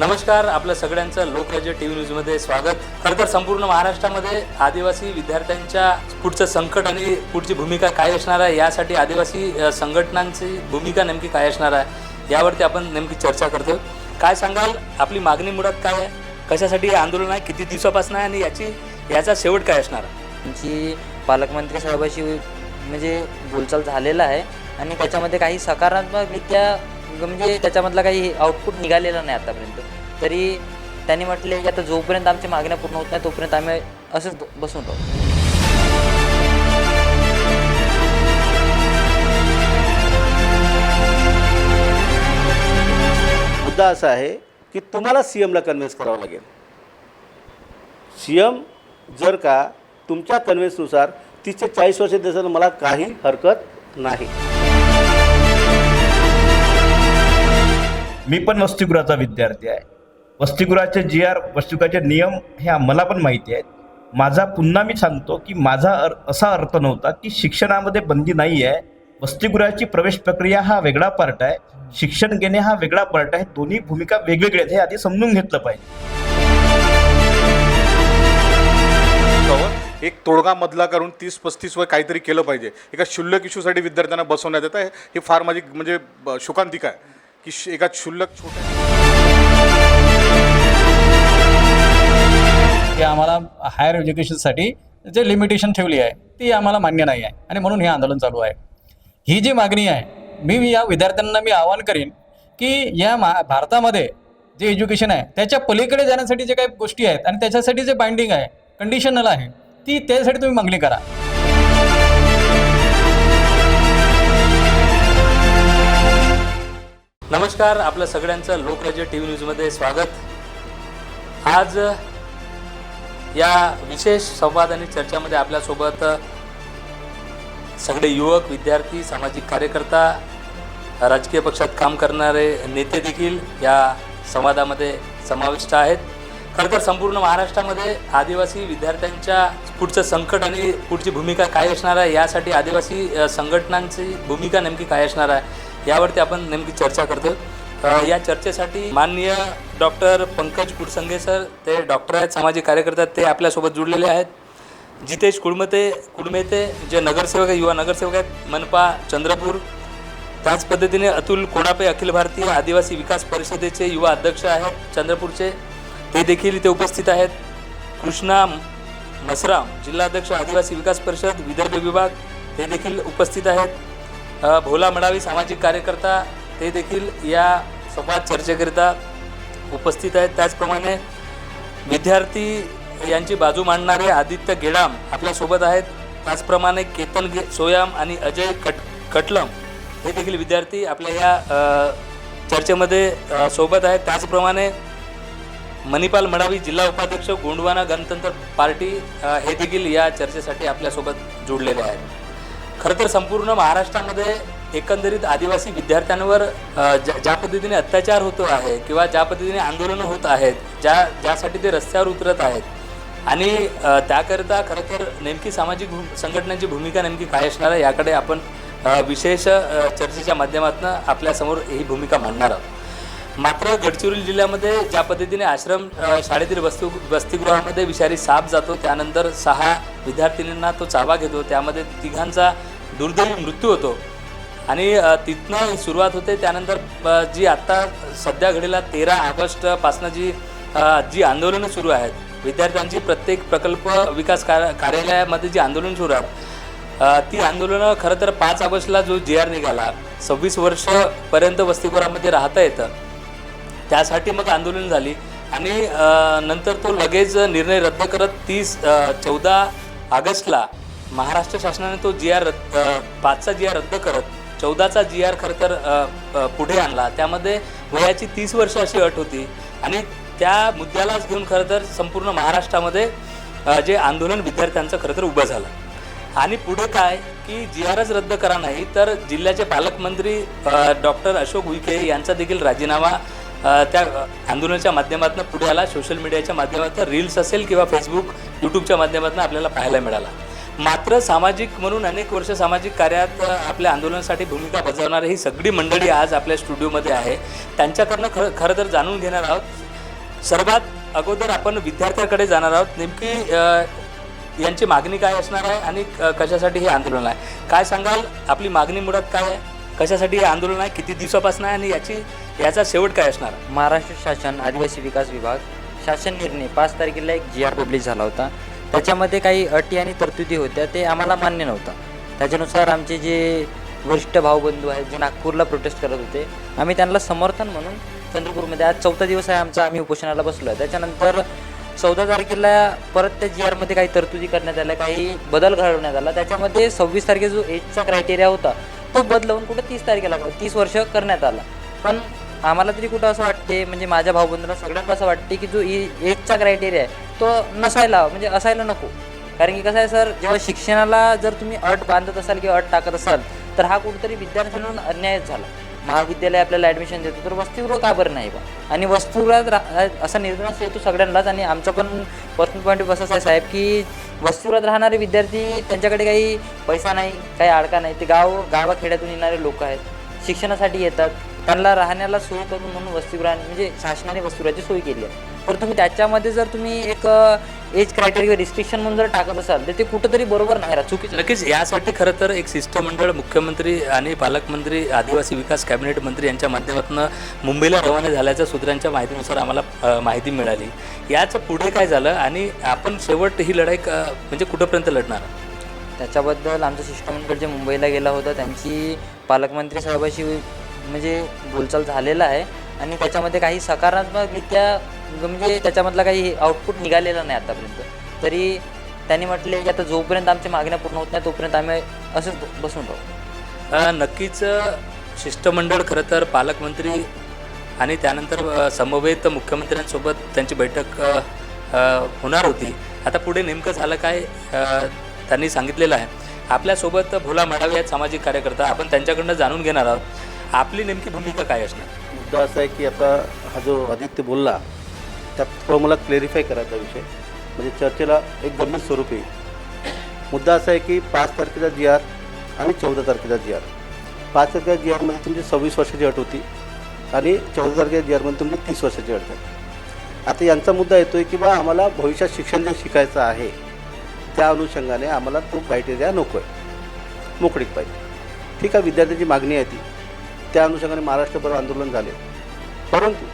नमस्कार, आपलं सगळ्यांचं लोकराज्य टीव्ही न्यूजमध्ये स्वागत. खरं तर संपूर्ण महाराष्ट्रामध्ये आदिवासी विद्यार्थ्यांच्या पुढचं संकट आणि पुढची भूमिका काय असणार आहे, यासाठी आदिवासी संघटनांची भूमिका नेमकी काय असणार आहे, यावरती आपण नेमकी चर्चा करतो. काय सांगाल, आपली मागणी मुळात काय आहे, कशासाठी हे आंदोलन आहे, किती दिवसापासून आहे आणि याचा शेवट काय असणार आहे? जी पालकमंत्री साहेबाशी म्हणजे बोलचाल झालेला आहे आणि त्याच्यामध्ये काही सकारात्मकरित्या म्हणजे त्याच्यामधला काही आउटपुट निघालेला नाही आतापर्यंत. तरी त्यांनी म्हटले की आता जोपर्यंत आमच्या मागण्या पूर्ण होत नाही तोपर्यंत आम्ही असंच बसून राहू. मुद्दा असा आहे की तुम्हाला CMला कन्व्हिन्स करावं लागेल. CM जर का तुमच्या कन्व्हिन्सनुसार 30 ते 40 वर्ष देताना मला काही हरकत नाही. मी पण वसतिगृहाचा विद्यार्थी आहे. वसतिगृहाचे GR, वसतिगृहाचे नियम हे मला पण माहिती आहेत. माझा पुन्हा मी सांगतो की माझा असा अर्थ नव्हता की शिक्षणामध्ये बंदी नाही आहे. वसतिगृहाची प्रवेश प्रक्रिया हा वेगळा पार्ट आहे, शिक्षण घेणे हा वेगळा पार्ट आहे. दोन्ही भूमिका वेगवेगळ्या आहेत, हे आधी समजून घेतलं पाहिजे. एक तोडगा मधला करून 30-35 वय काहीतरी केलं पाहिजे. एका क्षुल्लक इश्यूसाठी विद्यार्थ्यांना बसवण्यात येतं. हे फार माझी म्हणजे शोकांतिका आहे की एका क्षुल्लक छोट्या की आम्हाला हायर एज्युकेशनसाठी जे लिमिटेशन ठेवली आहे ती आम्हाला मान्य नाही आहे आणि म्हणून हे आंदोलन चालू आहे. ही जी मागणी आहे, मी या विद्यार्थ्यांना आवाहन करीन की या भारतामध्ये जे एज्युकेशन आहे त्याच्या पलीकडे जाण्यासाठी जे काही गोष्टी आहेत आणि त्याच्यासाठी जे बाइंडिंग आहे, कंडिशनल आहे, ती त्यासाठी तुम्ही मागणी करा. नमस्कार, आपलं सगळ्यांचं लोकराज्य टीव्ही न्यूजमध्ये स्वागत. आज या विशेष संवाद आणि चर्चामध्ये आपल्यासोबत सगळे युवक, विद्यार्थी, सामाजिक कार्यकर्ता, राजकीय पक्षात काम करणारे नेते देखील या संवादामध्ये समाविष्ट आहेत. खरं तर संपूर्ण महाराष्ट्रामध्ये आदिवासी विद्यार्थ्यांच्या पुढचं संकट आणि पुढची भूमिका काय असणार आहे, यासाठी आदिवासी संघटनांची भूमिका नेमकी काय असणार आहे, यावरती आपण नेमकी चर्चा करतो. या चर्चेसाठी माननीय डॉक्टर पंकज कुडसंगे सर, ते डॉक्टर आहेत, सामाजिक कार्यकर्ते, ते आपल्यासोबत जुळलेले आहेत. जितेश कुडमेते जे नगरसेवक आहे, युवा नगरसेवक आहेत, मनपा चंद्रपूर. त्याच पद्धतीने अतुल कोणापे, अखिल भारतीय आदिवासी विकास परिषदेचे युवा अध्यक्ष आहेत चंद्रपूरचे, ते देखील इथे उपस्थित आहेत. कृष्णा मसराम, जिल्हाध्यक्ष आदिवासी विकास परिषद विदर्भ विभाग, ते देखील उपस्थित आहेत. भोला मडावी, सामाजिक कार्यकर्ता, ते देखील या संवाद चर्चेकरिता उपस्थित आहेत. त्याचप्रमाणे विद्यार्थी यांची बाजू मांडणारे आदित्य गेडाम आपल्यासोबत आहेत. त्याचप्रमाणे केतन सोयाम आणि अजय कटलम, हे देखील विद्यार्थी आपल्या या चर्चेमध्ये सोबत आहेत. त्याचप्रमाणे मणिपाल मडावी, जिल्हा उपाध्यक्ष गोंडवाना गणतंत्र पार्टी, हे देखील या चर्चेसाठी आपल्यासोबत जोडलेले आहेत. खरं तर संपूर्ण महाराष्ट्रामध्ये एकंदरीत आदिवासी विद्यार्थ्यांवर ज्या पद्धतीने अत्याचार होतो आहे किंवा ज्या पद्धतीने आंदोलनं होत आहेत, ज्यासाठी ते रस्त्यावर उतरत आहेत आणि त्याकरिता खरं तर नेमकी सामाजिक संघटनांची भूमिका नेमकी काय असणार आहे, याकडे आपण विशेष चर्चेच्या माध्यमातून आपल्यासमोर ही भूमिका मांडणार आहोत. मात्र गडचिरोली जिल्ह्यामध्ये ज्या पद्धतीने आश्रम शाळेतील वसतिगृहामध्ये विषारी साप जातो, त्यानंतर 6 विद्यार्थिनींना तो चावा घेतो, त्यामध्ये 3घांचा दुर्दैवी मृत्यू होतो आणि तिथनं सुरुवात होते. त्यानंतर जी आत्ता सध्या घडीला 13 ऑगस्टपासनं जी आंदोलनं सुरू आहेत, विद्यार्थ्यांची प्रत्येक प्रकल्प विकास कार्यालयामध्ये जी आंदोलन सुरू आहेत, ती आंदोलनं खरं तर 5 ऑगस्टला जो GR निघाला, 26 वर्षपर्यंत वसतिगृहामध्ये राहता येतं, त्यासाठी मग आंदोलन झाली आणि नंतर तो लगेच निर्णय रद्द करत 14 ऑगस्टला महाराष्ट्र शासनाने तो GR 5चा GR रद्द करत 14चा GR खरं तर पुढे आणला. त्यामध्ये वयाची 30 वर्ष अशी अट होती आणि त्या मुद्द्यालाच घेऊन खरं तर संपूर्ण महाराष्ट्रामध्ये जे आंदोलन विद्यार्थ्यांचं खरं तर उभं झालं. आणि पुढे काय की GRच रद्द करा नाही तर जिल्ह्याचे पालकमंत्री डॉक्टर अशोक उईके यांचा देखील राजीनामा त्या आंदोलनाच्या माध्यमातून पुढे आला. सोशल मीडियाच्या माध्यमातून, रील्स असेल किंवा फेसबुक, यूट्यूबच्या माध्यमातून आपल्याला पाहायला मिळाला. मात्र सामाजिक म्हणून अनेक वर्ष सामाजिक कार्यात आपल्या आंदोलनासाठी भूमिका बजावणारी ही सगळी मंडळी आज आपल्या स्टुडिओमध्ये आहे. त्यांच्याकडनं खरं तर जाणून घेणार आहोत सर्वात अगोदर आपण विद्यार्थ्याकडे जाणार आहोत. नेमकी यांची मागणी काय असणार आहे आणि कशासाठी हे आंदोलन आहे, काय सांगाल? आपली मागणी मुळात काय आहे, कशासाठी हे आंदोलन आहे, किती दिवसापासून आहे आणि याचा शेवट काय असणार आहे? महाराष्ट्र शासन आदिवासी विकास विभाग शासन निर्णय 5 तारखेला एक GR पब्लिश झाला होता. त्याच्यामध्ये काही अटी आणि तरतुदी होत्या, ते आम्हाला मान्य नव्हतं. त्याच्यानुसार आमचे जे वरिष्ठ भाऊबंधू आहेत जे नागपूरला प्रोटेस्ट करत होते, आम्ही त्यांना समर्थन म्हणून चंद्रपूरमध्ये आज 4था दिवस आहे आमचा, आम्ही उपोषणाला बसलो आहे. त्याच्यानंतर 14 तारखेला परत त्या GRमध्ये काही तरतुदी करण्यात आल्या, काही बदल घडवण्यात आला. त्याच्यामध्ये 26 तारखेचा जो एजचा क्रायटेरिया होता तो बदलवून कुठं 30 तारखेला 30 वर्ष करण्यात आला. पण आम्हाला तरी कुठं असं वाटते, म्हणजे माझ्या भाऊबंधूंना सगळ्यांना असं वाटते की जो एजचा क्रायटेरिया आहे तो नसायला, म्हणजे असायला नको. कारण की कसं आहे सर, जेव्हा शिक्षणाला जर तुम्ही अट बांधत असाल किंवा अट टाकत असाल तर हा कुठेतरी विद्यार्थ्यांना अन्यायच झाला. महाविद्यालय आपल्याला ॲडमिशन देतो तर वसतिगृह का बरं नाही बा, आणि वसतिगृहात असा निर्णय येतो सगळ्यांनाच. आणि आमचा पण पर्सनल पॉईंट ऑफ असंच आहे साहेब की वसतिगृहात राहणारे विद्यार्थी त्यांच्याकडे काही पैसा नाही, काही आडका नाही, ते गावाखेड्यातून येणारे लोक आहेत, शिक्षणासाठी येतात, त्यांना राहण्याला सोय करून म्हणून वसतिगृहाने म्हणजे शासनाने वसतिगृहाची सोय केली आहे. तर तुम्ही त्याच्यामध्ये जर तुम्ही एक एज क्रायटेरिया रिस्ट्रिक्शन म्हणून जर टाकत असाल तर ते कुठंतरी बरोबर नाही राहत, चुकीचं. नक्कीच यासाठी खरं तर एक शिष्टमंडळ मुख्यमंत्री आणि पालकमंत्री आदिवासी विकास कॅबिनेट मंत्री यांच्या माध्यमातून मुंबईला रवाना झाल्याच्या सूत्रांच्या माहितीनुसार आम्हाला माहिती मिळाली. याचं पुढे काय झालं आणि आपण शेवट ही लढाई म्हणजे कुठंपर्यंत लढणार? त्याच्याबद्दल आमचं शिष्टमंडळ जे मुंबईला गेला होता त्यांची पालकमंत्री साहेबाशी म्हणजे बोलचाल झालेला आहे. आणि त्याच्यामध्ये काही सकारात्मकरित्या म्हणजे त्याच्यामधला काही आउटपुट निघालेला नाही आतापर्यंत. तरी त्यांनी म्हटले की आता जोपर्यंत आमच्या मागण्या पूर्ण होत नाही तोपर्यंत आम्ही असंच बसून राहू. नक्कीच शिष्टमंडळ खरं तर पालकमंत्री आणि त्यानंतर समवेत मुख्यमंत्र्यांसोबत त्यांची बैठक होणार होती. आता पुढे नेमकं झालं काय त्यांनी सांगितलेलं आहे. आपल्यासोबत भोला मडावी आहेत सामाजिक कार्यकर्ता, आपण त्यांच्याकडनं जाणून घेणार आहोत आपली नेमकी भूमिका काय असणार. मुद्दा असा आहे की आता हा जो आदित्य बोलला त्यात थोडं मला क्लेरिफाय करायचा विषय, म्हणजे चर्चेला एक गंभीर स्वरूप येईल. मुद्दा असा आहे की 5 तारखेचा GR आणि 14 तारखेचा GR. 5 तारखेच्या GRमध्ये तुमची 26 वर्षाची अट होती आणि 14 तारखेच्या GRमध्ये तुमची 30 वर्षाची अट आहे. आता यांचा मुद्दा येतो आहे की बा आम्हाला भविष्यात शिक्षण जे शिकायचं आहे त्या अनुषंगाने आम्हाला तो क्रायटेरिया नको आहे, मोकळीक पाहिजे. ठीक आहे, विद्यार्थ्यांची मागणी आहे ती, त्या अनुषंगाने महाराष्ट्रभर आंदोलन झाले. परंतु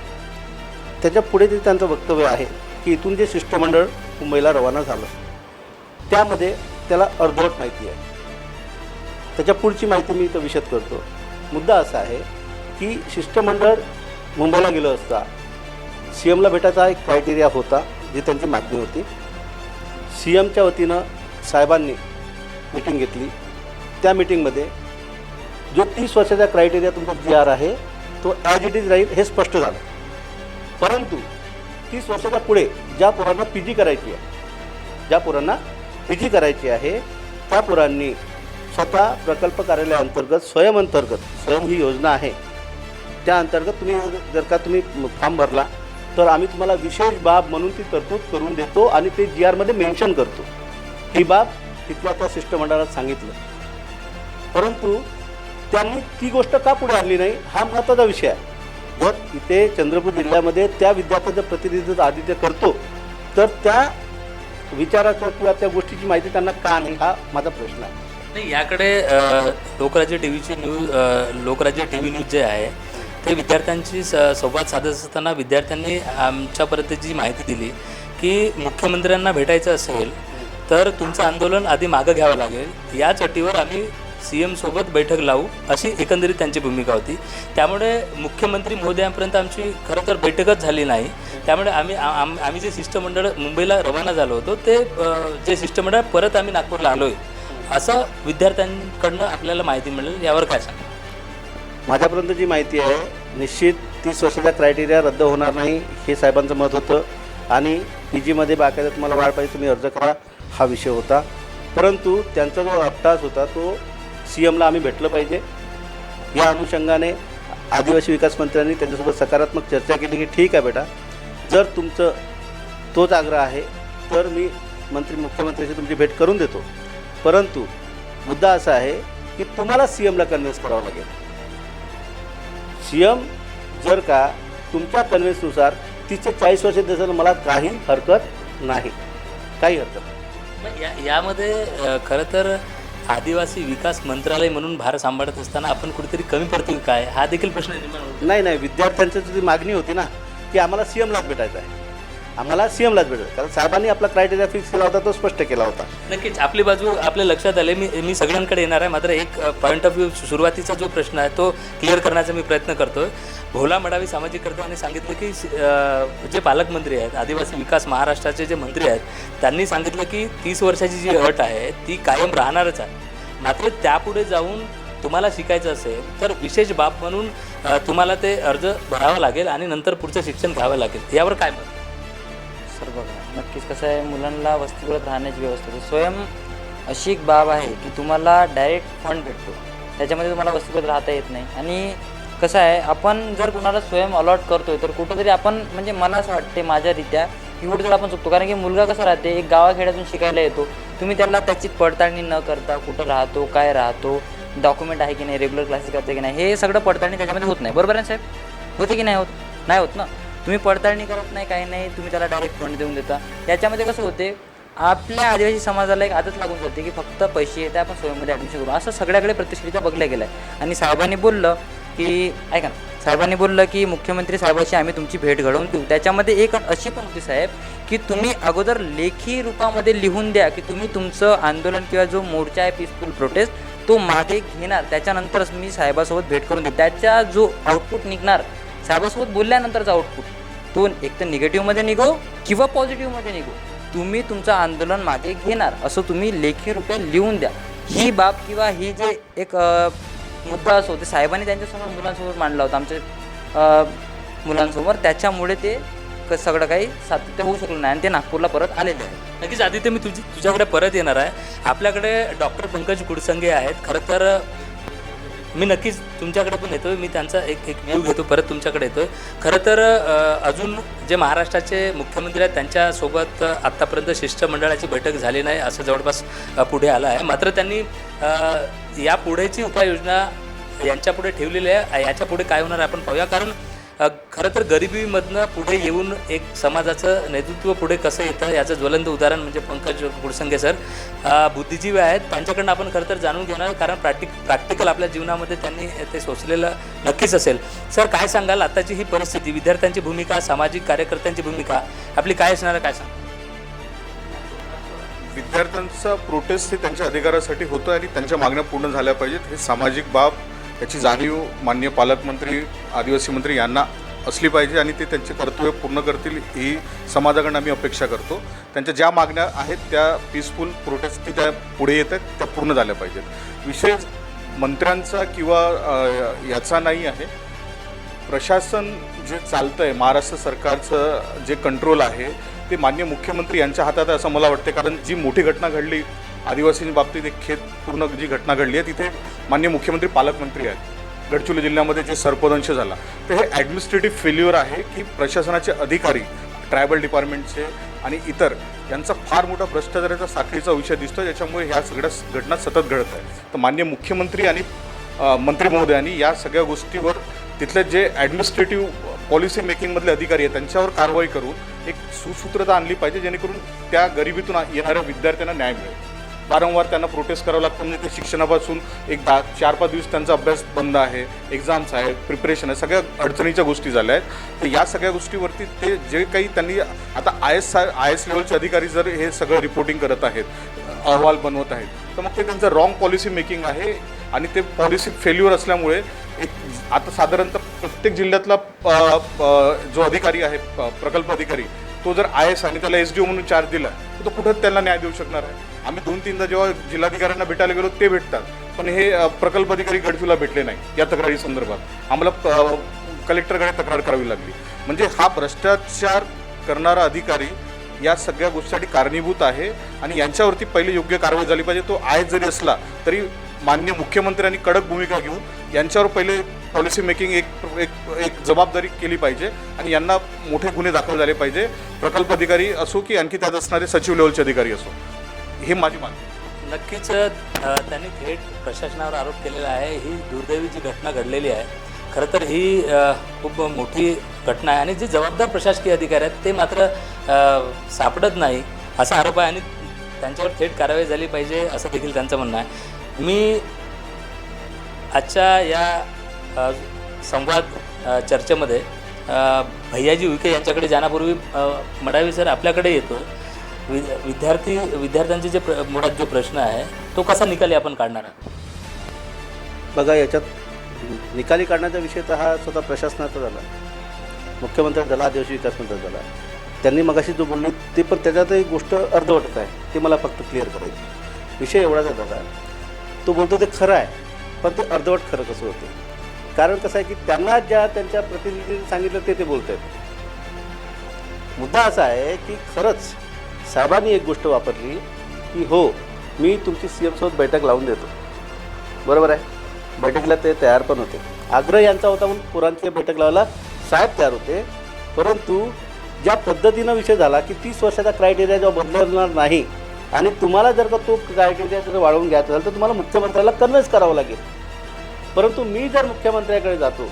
त्याच्या पुढे जे त्यांचं वक्तव्य आहे की इथून जे शिष्टमंडळ मुंबईला रवाना झालं त्यामध्ये त्याला अर्धवट माहिती आहे. त्याच्या पुढची माहिती मी इथं विशद करतो. मुद्दा असा आहे की शिष्टमंडळ मुंबईला गेलं असता CMला भेटायचा एक क्रायटेरिया होता, जी त्यांची मागणी होती. CMच्या वतीनं साहेबांनी मीटिंग घेतली. त्या मीटिंगमध्ये जो 30 वर्षाचा क्रायटेरिया तुमचा GR आहे तो ॲज इट इज राहील हे स्पष्ट झालं. परंतु 30 वर्षाच्या पुढे ज्या पोरांना PG करायची आहे त्या पोरांनी स्वतः प्रकल्प कार्यालयाअंतर्गत स्वयं ही योजना आहे त्या अंतर्गत तुम्ही जर का तुम्ही फॉर्म भरला तर आम्ही तुम्हाला विशेष बाब म्हणून ती तरतूद करून देतो आणि ते GRमध्ये मेन्शन करतो. ही बाब तिथल्या त्या शिष्टमंडळात सांगितलं. परंतु त्यांनी ती गोष्ट का पुढे आणली नाही हा महत्त्वाचा विषय आहे. जर इथे चंद्रपूर जिल्ह्यामध्ये त्या विद्यार्थ्याचं प्रतिनिधित्व आदित्य करतो तर त्या विचाराच्या किंवा त्या गोष्टीची माहिती त्यांना का नाही हा माझा प्रश्न आहे. नाही, याकडे लोकराज्य TV न्यूज जे आहे ते विद्यार्थ्यांशी संवाद साधत असताना विद्यार्थ्यांनी आमच्यापर्यंत जी माहिती दिली की मुख्यमंत्र्यांना भेटायचं असेल तर तुमचं आंदोलन आधी मागं घ्यावं लागेल, याच अटीवर आम्ही CM सोबत बैठक लावू, अशी एकंदरीत त्यांची भूमिका होती. त्यामुळे मुख्यमंत्री महोदयांपर्यंत आमची खरं तर बैठकच झाली नाही. त्यामुळे आम्ही जे शिष्टमंडळ मुंबईला रवाना झालो होतो ते जे शिष्टमंडळ परत आम्ही नागपूरला आलो आहे असं विद्यार्थ्यांकडनं आपल्याला माहिती मिळेल. यावर काय सांगा? माझ्यापर्यंत जी माहिती आहे निश्चित 30 वर्षाचा क्रायटेरिया रद्द होणार नाही हे साहेबांचं मत होतं आणि PGमध्ये बाकायदा तुम्हाला वाढ पाहिजे तुम्ही अर्ज करा हा विषय होता. परंतु त्यांचा जो अट्टास होता तो CMला आम्ही भेटलं पाहिजे या अनुषंगाने आदिवासी विकास मंत्र्यांनी त्यांच्यासोबत सकारात्मक चर्चा केली की ठीक आहे बेटा, जर तुमचं तोच आग्रह आहे तर मी मुख्यमंत्र्यांशी तुमची भेट करून देतो. परंतु मुद्दा असा आहे की तुम्हाला CMला कन्व्हिन्स करावं लागेल. CM जर का तुमच्या कन्व्हिन्सनुसार 30 ते 40 वर्ष त्याचं मला काही हरकत नाही, काही हरकत नाही. मग यामध्ये खरं तर आदिवासी विकास मंत्रालय म्हणून भार सांभाळत असताना आपण कुठेतरी कमी पडतील काय, हा देखील प्रश्न निर्माण होतो. नाही, विद्यार्थ्यांची जी मागणी होती ना की आम्हाला CMलाच भेटायचं आहे, आम्हाला CMलाच भेटायचं, कारण साहेबांनी आपला क्रायटेरिया फिक्स केला होता, तो स्पष्ट केला होता. नक्कीच आपली बाजू आपल्या लक्षात आले. मी सगळ्यांकडे येणार आहे, मात्र एक पॉईंट ऑफ व्ह्यू सुरुवातीचा जो प्रश्न आहे तो क्लिअर करण्याचा मी प्रयत्न करतोय. भोला मडावी सामाजिक कर्तव्याने सांगितलं की जे पालकमंत्री आहेत, आदिवासी विकास महाराष्ट्राचे जे मंत्री आहेत, त्यांनी सांगितलं की 30 वर्षाची जी अट आहे ती कायम राहणारच आहे. मात्र त्यापुढे जाऊन तुम्हाला शिकायचं असेल तर विशेष बाब म्हणून तुम्हाला ते अर्ज भरावा लागेल आणि नंतर पुढचं शिक्षण घ्यावं लागेल. यावर काय मत? सर बघा, नक्कीच कसं आहे, मुलांना वसतिगृहात राहण्याची व्यवस्था स्वयं अशी एक बाब आहे की तुम्हाला डायरेक्ट फंड भेटतो, त्याच्यामध्ये तुम्हाला वसतिगृहात राहता येत नाही. आणि कसं आहे, आपण जर कुणाला स्वयं अलॉट करतोय तर कुठंतरी आपण म्हणजे मला असं वाटते माझ्यारीत्या की कुठेतरी आपण चुकतो. कारण की मुलगा कसा राहते, एक गावाखेड्यातून शिकायला येतो, तुम्ही त्याला त्याची पडताळणी न करता कुठं राहतो, काय राहतो, डॉक्युमेंट आहे की नाही, रेग्युलर क्लासेस करते की नाही, हे सगळं पडताळणी त्याच्यामध्ये होत नाही. बरोबर आहे साहेब? होते की नाही होत? नाही होत ना. तुम्ही पडताळणी करत नाही, काही नाही, तुम्ही त्याला डायरेक्ट फंड देऊन देता. याच्यामध्ये कसं होते, आपल्या आदिवासी समाजाला एक आदत लागून जाते की फक्त पैसे येते, आपण स्वयंमध्ये ॲडमिशन करू, असं सगळ्याकडे प्रतिष्ठित बघलं गेलं आहे. आणि साहेबांनी बोललं की ऐका ना, साहेबांनी बोललं की मुख्यमंत्री साहेबांशी आम्ही तुमची भेट घडवून देऊ. त्याच्यामध्ये एक अशी पण होती साहेब की तुम्ही अगोदर लेखी रूपामध्ये लिहून द्या की तुम्ही तुमचं आंदोलन किंवा जो मोर्चा आहे पीसफुल प्रोटेस्ट तो मागे घेणार, त्याच्यानंतरच मी साहेबासोबत भेट करून देऊ. त्याचा जो आउटपुट निघणार, साहेबासोबत बोलल्यानंतरचा आउटपुट, तो एक तर निगेटिव्हमध्ये निघो किंवा पॉझिटिव्हमध्ये निघो, तुम्ही तुमचं आंदोलन मागे घेणार असं तुम्ही लेखी रूपे लिहून द्या. ही बाब किंवा ही जे एक मुद्दा असो ते साहेबांनी त्यांच्यासमोर मुलांसमोर मांडला होता, आमच्या मुलांसमोर. त्याच्यामुळे ते सगळं काही सातत्य होऊ शकलं नाही आणि ते नागपूरला परत आलेले आहे. नक्कीच आदित्य, मी तुझ्याकडे परत येणार आहे. आपल्याकडे डॉक्टर पंकज गुडसंगे आहेत. खरं तर मी नक्कीच तुमच्याकडे पण येतो, मी त्यांचा एक व्ह्यू घेतो, परत तुमच्याकडे येतो. खरं तर अजून जे महाराष्ट्राचे मुख्यमंत्री आहेत त्यांच्यासोबत आत्तापर्यंत शिष्टमंडळाची बैठक झाली नाही असं जवळपास पुढे आलं आहे. मात्र त्यांनी या पुढेची उपाययोजना यांच्यापुढे ठेवलेली आहे. याच्यापुढे काय होणार आपण पाहूया. कारण खरं तर गरिबीमधनं पुढे येऊन एक समाजाचं नेतृत्व पुढे कसं येतं याचं ज्वलंत उदाहरण म्हणजे पंकज गुडसंगे सर. बुद्धिजीवी आहेत, त्यांच्याकडनं आपण खरं तर जाणून घेणार, कारण प्रॅक्टिकल आपल्या जीवनामध्ये त्यांनी ते सोचलेलं नक्कीच असेल. सर, काय सांगाल आताची ही परिस्थिती, विद्यार्थ्यांची भूमिका, सामाजिक कार्यकर्त्यांची भूमिका आपली काय असणार आहे, काय सांग? विद्यार्थ्यांचा प्रोटेस्ट हे त्यांच्या अधिकारासाठी होतं आणि त्यांच्या मागण्या पूर्ण झाल्या पाहिजेत. हे सामाजिक बाब, याची जाणीव माननीय पालकमंत्री, आदिवासी मंत्री यांना असली पाहिजे आणि ते त्यांचे कर्तव्य पूर्ण करतील ही समाजाकडून आम्ही अपेक्षा करतो. त्यांच्या ज्या मागण्या आहेत त्या पीसफुल प्रोटेस्ट त्या पुढे येत आहेत, त्या पूर्ण झाल्या पाहिजेत. विषय मंत्र्यांचा किंवा याचा नाही आहे. प्रशासन जे चालतं आहे, महाराष्ट्र सरकारचं जे कंट्रोल आहे ते माननीय मुख्यमंत्री यांच्या हातात आहे असं मला वाटते. कारण जी मोठी घटना घडली आदिवासींच्या बाबतीत, एक खेदपूर्ण जी घटना घडली आहे, तिथे माननीय मुख्यमंत्री पालकमंत्री आहेत. गडचिरोली जिल्ह्यामध्ये जे सर्पदंश झाला, तर हे ॲडमिनिस्ट्रेटिव्ह फेल्युअर आहे की प्रशासनाचे अधिकारी, ट्रायबल डिपार्टमेंटचे आणि इतर यांचा फार मोठा भ्रष्टाचाराचा साखळीचा विषय दिसतो, ज्याच्यामुळे ह्या सगळ्या घटना सतत घडत आहेत. तर माननीय मुख्यमंत्री आणि मंत्री महोदयांनी या सगळ्या गोष्टीवर तिथले जे ॲडमिनिस्ट्रेटिव्ह पॉलिसी मेकिंगमधले अधिकारी आहेत त्यांच्यावर कारवाई करून एक सुसूत्रता आणली पाहिजे, जेणेकरून त्या गरिबीतून येणाऱ्या विद्यार्थ्यांना न्याय मिळेल. वारंवार त्यांना प्रोटेस्ट करावं लागतं, म्हणजे ते शिक्षणापासून एक 4-5 दिवस त्यांचा अभ्यास बंद आहे, एक्झाम्स आहेत, प्रिपरेशन आहे, सगळ्या अडचणीच्या गोष्टी झाल्या आहेत. तर या सगळ्या गोष्टीवरती ते जे काही त्यांनी आता आय एस लेवलचे अधिकारी जर हे सगळं रिपोर्टिंग करत आहेत, अहवाल बनवत आहेत, तर मग ते त्यांचं रॉंग पॉलिसी मेकिंग आहे आणि ते पॉलिसी फेल्युअर असल्यामुळे एक आता साधारणतः प्रत्येक जिल्ह्यातला जो अधिकारी आहे, प्रकल्प अधिकारी, तो जर IS आणि त्याला SDO म्हणून चार्ज दिला तर तो कुठं त्यांना न्याय देऊ शकणार आहे. आम्ही 2-3दा जेव्हा जिल्हाधिकाऱ्यांना भेटायला गेलो ते भेटतात, पण हे प्रकल्प अधिकारी गडचिरोलीला भेटले नाही या तक्रारी संदर्भात. आम्हाला कलेक्टरकडे तक्रार करावी लागली. म्हणजे हा भ्रष्टाचार करणारा अधिकारी या सगळ्या गोष्टीसाठी कारणीभूत आहे आणि यांच्यावरती पहिले योग्य कारवाई झाली पाहिजे. तो IS जरी असला तरी माननीय मुख्यमंत्र्यांनी कडक भूमिका घेऊन यांच्यावर पहिले पॉलिसी मेकिंग एक जबाबदारी केली पाहिजे आणि यांना मोठे गुन्हे दाखल झाले पाहिजे, प्रकल्प अधिकारी असो की आणखी त्यात असणारे सचिव लेवलचे अधिकारी असो. हे माझी मागणी. नक्कीच त्यांनी थेट प्रशासनावर आरोप केलेला आहे. ही दुर्दैवी जी घटना घडलेली आहे, खरं तर ही खूप मोठी घटना आहे आणि जे जबाबदार प्रशासकीय अधिकारी आहेत ते मात्र सापडत नाही असा आरोप आहे आणि त्यांच्यावर थेट कारवाई झाली पाहिजे असं देखील त्यांचं म्हणणं आहे. मी आजच्या या संवाद चर्चेमध्ये भैयाजी उईके यांच्याकडे जाण्यापूर्वी मडावी सर आपल्याकडे येतो. विद्यार्थ्यांचे जे मुळात जो प्रश्न आहे तो कसा निकाली आपण काढणार आहात? बघा, याच्यात निकाली काढण्याचा विषय तर हा स्वतः प्रशासनाचा झाला, मुख्यमंत्री झाला, आदिवासी विकास मंत्री झाला. त्यांनी मगाशी जो बोलले ते पण त्याच्यात एक गोष्ट अर्धवटच आहे, ते मला फक्त क्लिअर करायची. विषय एवढाच झाला, तो बोलतो ते खरं आहे, पण ते अर्धवट खरं कसं होते? कारण कसं आहे की त्यांना ज्या त्यांच्या प्रतिनिधींनी सांगितलं ते बोलत आहेत. मुद्दा असा आहे की खरंच साहेबांनी एक गोष्ट वापरली की हो, मी तुमची CM सोबत बैठक लावून देतो, बरोबर आहे. बैठकीला ते तयार पण होते. आग्रह यांचा होता म्हणून पुरांची बैठक लावायला साहेब तयार होते. परंतु ज्या पद्धतीनं विषय झाला की 30 वर्षाचा क्रायटेरिया जेव्हा बदलणार नाही आणि तुम्हाला जर का तो क्रायटेरिया जर वाढवून घ्यायचा असेल तर तुम्हाला मुख्यमंत्र्याला कन्व्हिन्स करावं लागेल. परंतु मी जर मुख्यमंत्र्याकडे जातो,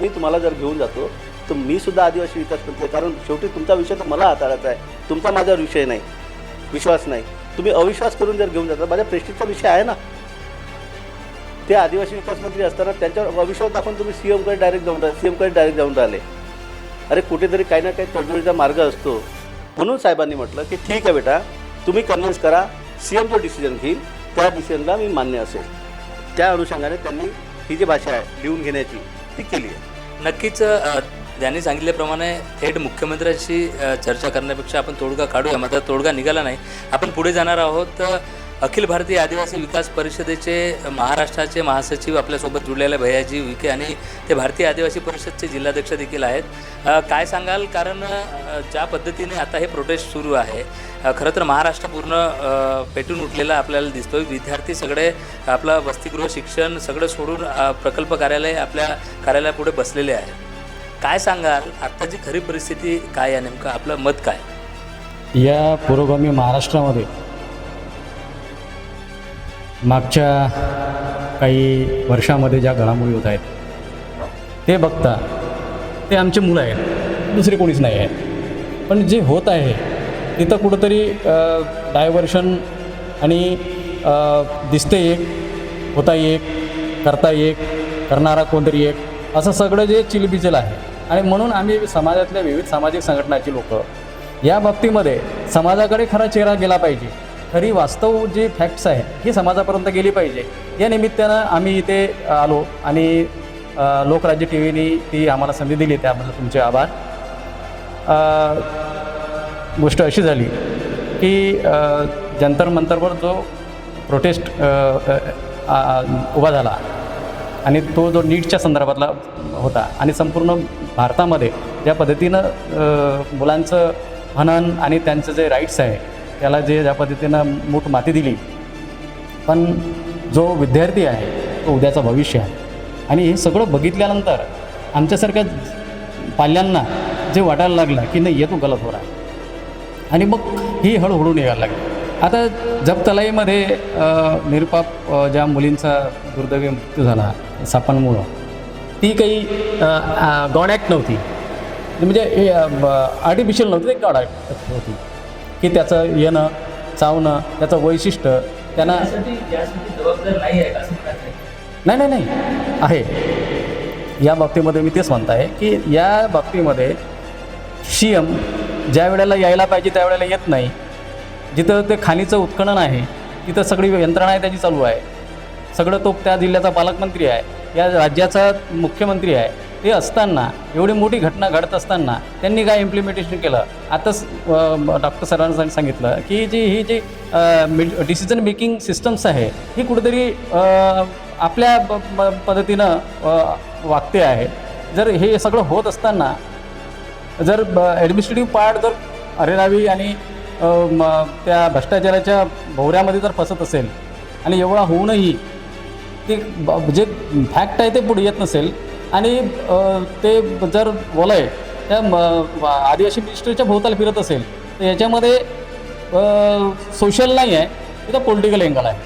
मी तुम्हाला जर घेऊन जातो, तर मी सुद्धा आदिवासी विकास मंत्री, कारण शेवटी तुमचा विषय तर मला हाताळायचा आहे, तुमचा माझ्यावर विषय नाही, विश्वास नाही. तुम्ही अविश्वास करून जर घेऊन जाता, माझ्या प्रेस्टिजचा विषय आहे ना. ते आदिवासी विकास मंत्री असताना त्यांच्यावर अविश्वास दाखवून तुम्ही CMकडे डायरेक्ट जाऊन राहिले. अरे कुठेतरी काही ना काही तडजोडीचा मार्ग असतो. म्हणून साहेबांनी म्हटलं की ठीक आहे बेटा, तुम्ही कन्व्हिन्स करा, CM जो डिसिजन घेईल त्या डिसिजनला मी मान्य असेल. त्या अनुषंगाने त्यांनी ही जी भाषा आहे लिहून घेण्याची ती केली आहे. नक्कीच त्यांनी सांगितल्याप्रमाणे थेट मुख्यमंत्र्यांशी चर्चा करण्यापेक्षा आपण तोडगा काढूया. मात्र तोडगा निघाला नाही. आपण पुढे जाणार आहोत. अखिल भारतीय आदिवासी विकास परिषदेचे महाराष्ट्राचे महासचिव आपल्यासोबत जुळलेले भैयाजी उईके आणि ते भारतीय आदिवासी परिषदचे जिल्हाध्यक्ष देखील आहेत. काय सांगाल, कारण ज्या पद्धतीने आता हे प्रोटेस्ट सुरू आहे, खरं तर महाराष्ट्र पूर्ण पेटून उठलेला आपल्याला दिसतोय. विद्यार्थी सगळे आपलं वसतिगृह शिक्षण सगळं सोडून प्रकल्प कार्यालय आपल्या कार्यालयापुढे बसलेले आहेत. काय सांगाल, आत्ताची खरी परिस्थिती काय आहे, नेमकं आपलं मत काय? या पुरोगामी महाराष्ट्रामध्ये मागच्या काही वर्षामध्ये ज्या घडामोडी होत आहेत ते बघता ते आमचे मुलं आहेत, दुसरे कोणीच नाही आहे. पण जे होत आहे तिथं कुठंतरी डायव्हर्शन आणि दिसते एक, होता एक, करता एक, करणारा कोणतरी एक, असं सगळं जे चिलबिचल आहे. आणि म्हणून आम्ही समाजातल्या विविध सामाजिक संघटनाची लोक या बाबतीमध्ये समाजाकडे खरा चेहरा गेला पाहिजे, खरी वास्तव जी फॅक्ट्स आहे ही समाजापर्यंत गेली पाहिजे. या निमित्तानं आम्ही इथे आलो आणि लोकराज्य TVनी ती आम्हाला संधी दिली, त्याबद्दल तुमचे आभार. गोष्ट अशी झाली की जंतर मंतरवर जो प्रोटेस्ट उभा झाला आणि तो जो नीटच्या संदर्भातला होता आणि संपूर्ण भारतामध्ये ज्या पद्धतीनं मुलांचं हनन आणि त्यांचं जे राईट्स आहे त्याला जे ज्या पद्धतीनं मूठ माती दिली, पण जो विद्यार्थी आहे तो उद्याचं भविष्य आहे. आणि हे सगळं बघितल्यानंतर आमच्यासारख्या पाल्यांना जे वाटायला लागलं की नाही ये तो गलत हो रहा है, आणि मग ही हळूहळू निघायला लागली. आता जबतलाईमध्ये निरुपाप ज्या मुलींचा दुर्दैवी मृत्यू झाला सापांमुळं, ती काही गॉड ॲक्ट नव्हती, म्हणजे आर्टिफिशियल नव्हती, ते गॉड ॲक्ट होती की त्याचं येणं चावणं त्याचं वैशिष्ट्य त्यांना जबाबदार नाही आहे असं नाही आहे. या बाबतीमध्ये मी तेच म्हणत आहे की या बाबतीमध्ये CM ज्या वेळेला यायला पाहिजे त्यावेळेला येत नाही. जिथं ते खाणीचं उत्खनन आहे तिथं सगळी यंत्रणा आहे त्याची चालू आहे, सगळं तो त्या जिल्ह्याचा पालकमंत्री आहे, या राज्याचा मुख्यमंत्री आहे. ते असताना एवढी मोठी घटना घडत असताना त्यांनी काय इम्प्लिमेंटेशन केलं? आताच डॉक्टर सरांनी सांगितलं की ही जी डिसिजन मेकिंग सिस्टम्स आहे ही कुठेतरी आपल्या पद्धतीनं वागते आहे. जर हे सगळं होत असताना जर ॲडमिनिस्ट्रेटिव्ह पार्ट जर अरेरावी आणि त्या भ्रष्टाचाराच्या भोवऱ्यामध्ये जर फसत असेल आणि एवढा होऊनही ते जे फॅक्ट आहे ते पुढे येत नसेल आणि ते जर वलय त्या आदिवासी मिनिस्ट्रीच्या भोवताला फिरत असेल तर याच्यामध्ये सोशल नाही आहे, तिथं पॉलिटिकल एंगल आहे.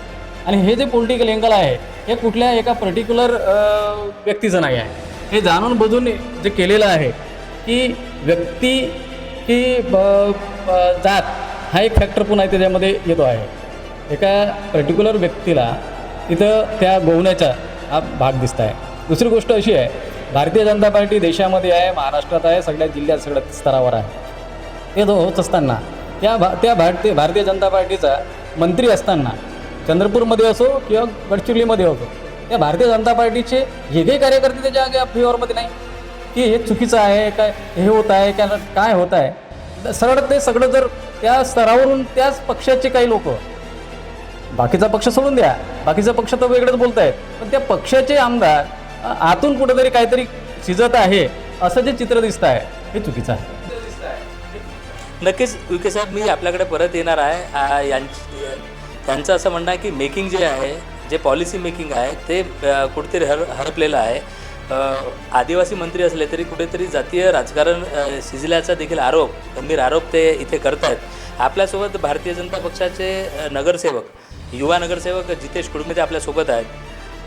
आणि हे जे पॉलिटिकल एंगल आहे हे कुठल्या एका पर्टिक्युलर व्यक्तीचं नाही आहे, हे जाणून बुजून जे केलेलं आहे की व्यक्ती की जात हा एक फॅक्टर पुन्हा त्याच्यामध्ये येतो आहे. एका पर्टिक्युलर व्यक्तीला तिथं त्या गोवण्याचा हा भाग दिसत आहे. दुसरी गोष्ट अशी आहे, भारतीय जनता पार्टी देशामध्ये आहे, महाराष्ट्रात आहे, सगळ्या जिल्ह्यात सगळ्या स्तरावर आहे. हे होत असताना त्या भारतीय जनता पार्टीचा मंत्री असताना चंद्रपूरमध्ये असो किंवा गडचिरोलीमध्ये असो, त्या भारतीय जनता पार्टीचे हे कार्यकर्ते त्याच्या फेवरमध्ये नाही की हे चुकीचं आहे, काय हे होत आहे, काय होत आहे. सरळ ते सगळं जर त्या स्तरावरून त्याच पक्षाचे काही लोक, बाकीचा पक्ष सोडून द्या, बाकीचा पक्ष तर वेगळंच बोलत आहेत, पण त्या पक्षाचे आमदार आतून कुठंतरी काहीतरी शिजत आहे असं जे चित्र दिसत आहे हे चुकीचं आहे. नक्कीच विके साहेब, मी आपल्याकडे परत येणार आहे. त्यांचं असं म्हणणं आहे की मेकिंग जे आहे, जे पॉलिसी मेकिंग आहे ते कुठेतरी हरपलेलं आहे. आदिवासी मंत्री असले तरी कुठेतरी जातीय राजकारण शिजल्याचा देखील आरोप, गंभीर आरोप ते इथे करत आहेत. आपल्यासोबत भारतीय जनता पक्षाचे नगरसेवक, युवा नगरसेवक जितेश कुडमे आपल्यासोबत आहेत.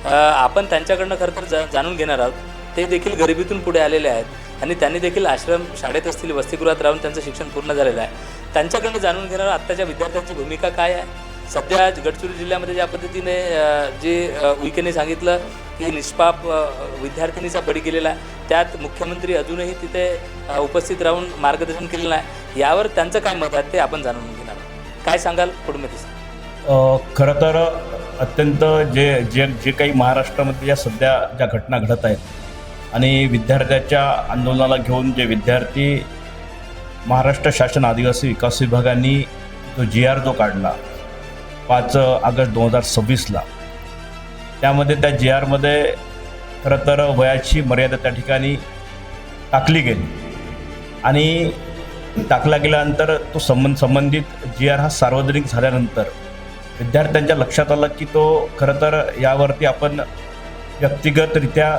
आपण त्यांच्याकडनं खरं तर जाणून घेणार आहोत. ते देखील गरिबीतून पुढे आलेले आहेत आणि त्यांनी देखील आश्रम शाळेत असतील, वसतिगृहात राहून त्यांचं शिक्षण पूर्ण झालेलं आहे. त्यांच्याकडनं जाणून घेणार आत्ताच्या विद्यार्थ्यांची भूमिका काय आहे. सध्या गडचिरोली जिल्ह्यामध्ये ज्या पद्धतीने जे उईकेने सांगितलं की निष्पाप विद्यार्थिनीचा बळी गेलेला आहे, त्यात मुख्यमंत्री अजूनही तिथे उपस्थित राहून मार्गदर्शन केलेलं आहे. यावर त्यांचं काय मत आहे ते आपण जाणून घेणार आहोत. काय सांगाल कुडमेती? खरं तर अत्यंत जे काही महाराष्ट्रामध्ये ज्या घटना घडत आहेत आणि विद्यार्थ्याच्या आंदोलनाला घेऊन जे विद्यार्थी, महाराष्ट्र शासन आदिवासी विकास विभागाने जो GR जो काढला 5 ऑगस्ट 2026ला, त्यामध्ये त्या GRमध्ये खरं तर वयाची मर्यादा त्या ठिकाणी टाकली गेली आणि टाकला गेल्यानंतर तो संबंधित GR हा सार्वजनिक झाल्यानंतर विद्यार्थ्यांच्या लक्षात आलं की तो खरं तर यावरती आपण व्यक्तिगतरित्या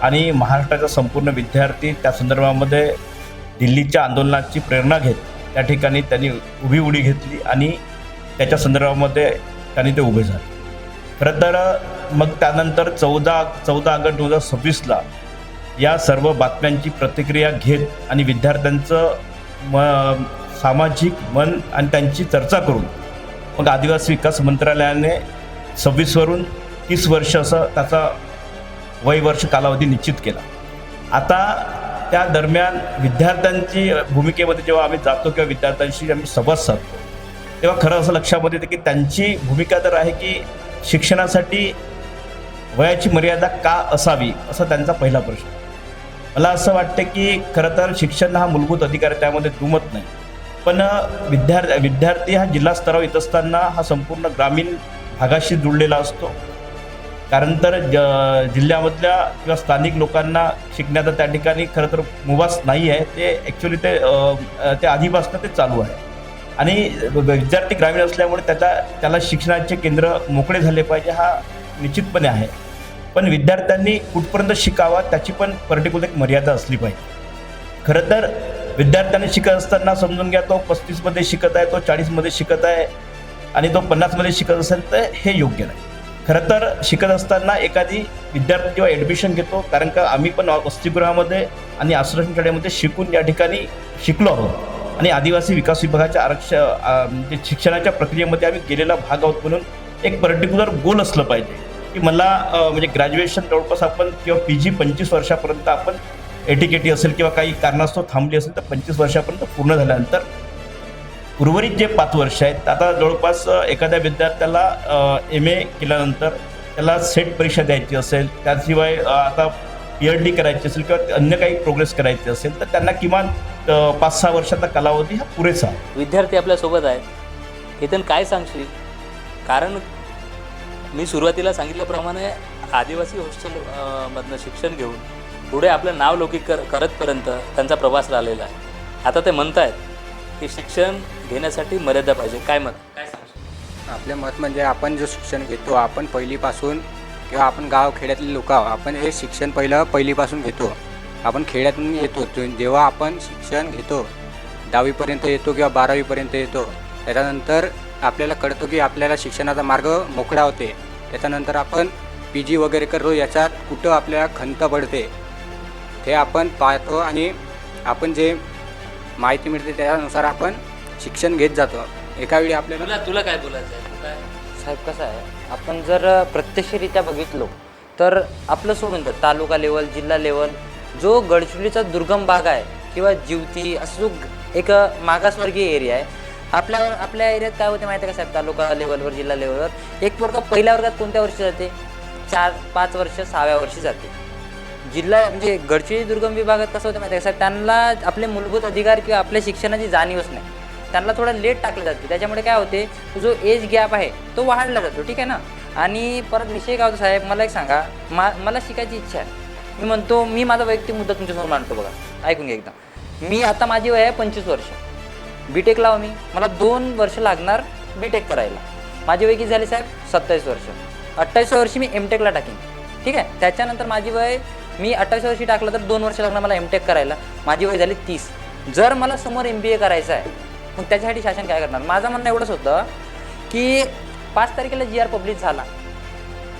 आणि महाराष्ट्राचा संपूर्ण विद्यार्थी त्या संदर्भामध्ये दिल्लीच्या आंदोलनाची प्रेरणा घेत त्या ठिकाणी त्यांनी उभी उडी घेतली आणि त्याच्या संदर्भामध्ये त्यांनी ते उभे झाले. खरं तर मग त्यानंतर 14 ऑगस्ट 2026ला या सर्व बातम्यांची प्रतिक्रिया घेत आणि विद्यार्थ्यांचं सामाजिक मन आणि त्यांची चर्चा करून मग आदिवासी विकास मंत्रालयाने 26 वरून 30 वर्ष असं त्याचा वयवर्ष कालावधी निश्चित केला. आता त्या दरम्यान विद्यार्थ्यांची भूमिकेमध्ये जेव्हा आम्ही जातो किंवा विद्यार्थ्यांशी आम्ही संवाद साधतो तेव्हा खरं असं लक्षामध्ये येतं की त्यांची भूमिका तर आहे की शिक्षणासाठी वयाची मर्यादा का असावी असा त्यांचा पहिला प्रश्न. मला असं वाटतं की खरं तर शिक्षण हा मूलभूत अधिकार आहे, त्यामध्ये दुमत नाही. पण विद्यार्थी हा जिल्हा स्तरावर येत असताना हा संपूर्ण ग्रामीण भागाशी जुळलेला असतो. कारण तर जिल्ह्यामधल्या किंवा स्थानिक लोकांना शिकण्याचा त्या ठिकाणी खरं तर मुभास नाही आहे. ते ॲक्च्युली ते आधीपासून ते चालू आहे आणि विद्यार्थी ग्रामीण असल्यामुळे त्याला शिक्षणाचे केंद्र मोकळे झाले पाहिजे हा निश्चितपणे आहे. पण विद्यार्थ्यांनी कुठपर्यंत शिकावा त्याची पण पर्टिक्युलर एक मर्यादा असली पाहिजे. खरं तर विद्यार्थ्यांनी शिकत असताना समजून घ्या तो 35मध्ये शिकत आहे, तो 40मध्ये शिकत आहे आणि तो 50मध्ये शिकत असेल तर हे योग्य नाही. खरं तर शिकत असताना एखादी विद्यार्थी जेव्हा ॲडमिशन घेतो, कारण का आम्ही पण वसतिगृहामध्ये आणि आश्रम शाळेमध्ये शिकून या ठिकाणी शिकलो आहोत आणि आदिवासी विकास विभागाच्या म्हणजे शिक्षणाच्या प्रक्रियेमध्ये आम्ही गेलेला भाग आहोत. म्हणून एक पर्टिक्युलर गोल असलं पाहिजे की मला म्हणजे ग्रॅज्युएशन जवळपास आपण किंवा PG 25 वर्षापर्यंत आपण एटीकेटी असेल किंवा काही कारणास्तव थांबली असेल तर 25 वर्षापर्यंत पूर्ण झाल्यानंतर उर्वरित जे 5 वर्ष आहेत, आता जवळपास एखाद्या विद्यार्थ्याला MA केल्यानंतर त्याला सेट परीक्षा द्यायची असेल, त्याशिवाय आता PhD करायची असेल किंवा अन्य काही प्रोग्रेस करायची असेल तर त्यांना किमान 5-6 वर्षाचा कालावधी हा पुरेसा आहे. विद्यार्थी आपल्यासोबत आहेत, केतन काय सांगशील? कारण मी सुरुवातीला सांगितल्याप्रमाणे आदिवासी हॉस्टेलमधनं शिक्षण घेऊन पुढे आपलं नाव लौकिक करतपर्यंत त्यांचा प्रवास राहिलेला आहे. आता ते म्हणत आहेत की शिक्षण घेण्यासाठी मर्यादा पाहिजे. काय मत, काय सांगशील? आपले मत म्हणजे आपण जो शिक्षण घेतो, आपण पहिलीपासून किंवा आपण गाव खेड्यातले लोक आहोत, आपण हे शिक्षण पहिलीपासून घेतो. आपण खेड्यातून येतो. जेव्हा आपण शिक्षण घेतो 10वीपर्यंत येतो किंवा 12वीपर्यंत येतो, त्याच्यानंतर आपल्याला कळतो की आपल्याला शिक्षणाचा मार्ग मोकळा होते. त्याच्यानंतर आपण PG वगैरे करतो, याच्यात कुठं आपल्याला खंत पडते ते आपण पाहतो आणि आपण जे माहिती मिळते त्यानुसार आपण शिक्षण घेत जातो. एका वेळी आपल्याला तुला तुला काय बोलायचं आहे? तू काय साहेब कसं आहे, आपण जर प्रत्यक्षरित्या बघितलो तर आपलं सोडून तर तालुका लेवल, जिल्हा लेवल, जो गडचिरोलीचा दुर्गम भाग आहे किंवा जिवती असं जो एक मागासवर्गीय एरिया आहे, आपल्या एरियात काय होते माहिती आहे का साहेब? तालुका लेवलवर, जिल्हा लेवलवर एक पोरगा पहिल्या वर्गात कोणत्या वर्षी जाते? 4-5 वर्ष, 6व्या वर्षी जाते. जिल्हा म्हणजे गडचिरोली दुर्गम विभागात कसं होतं माहिती आहे का साहेब? त्यांना आपले मूलभूत अधिकार किंवा आपल्या शिक्षणाची जाणीवच नाही. त्यांना थोडं लेट टाकलं जाते. त्याच्यामुळे काय होते, जो एज गॅप आहे तो वाढला जातो. ठीक आहे ना. आणि परत विषय काय होतो साहेब, मला एक सांगा, मला शिकायची इच्छा आहे. मी म्हणतो, मी माझा वैयक्तिक मुद्दा तुमच्यासमोर मांडतो. बघा, ऐकून घ्या एकदा. मी आता माझी वय आहे 25 वर्ष. बीटेक लावा मला 2 वर्ष लागणार बीटेक करायला. माझी वय किती झाली साहेब? 27 वर्ष. 28 वर्षी मी एमटेकला टाकीन. ठीक आहे. त्याच्यानंतर माझी वय, मी 28 वर्षी टाकलं तर 2 वर्ष लागणार मला एमटेक करायला. माझी वय झाली 30. जर मला समोर MBA करायचं आहे, मग त्याच्यासाठी शासन काय करणार? माझं म्हणणं एवढंच होतं की 5 तारखेला GR पब्लिश झाला,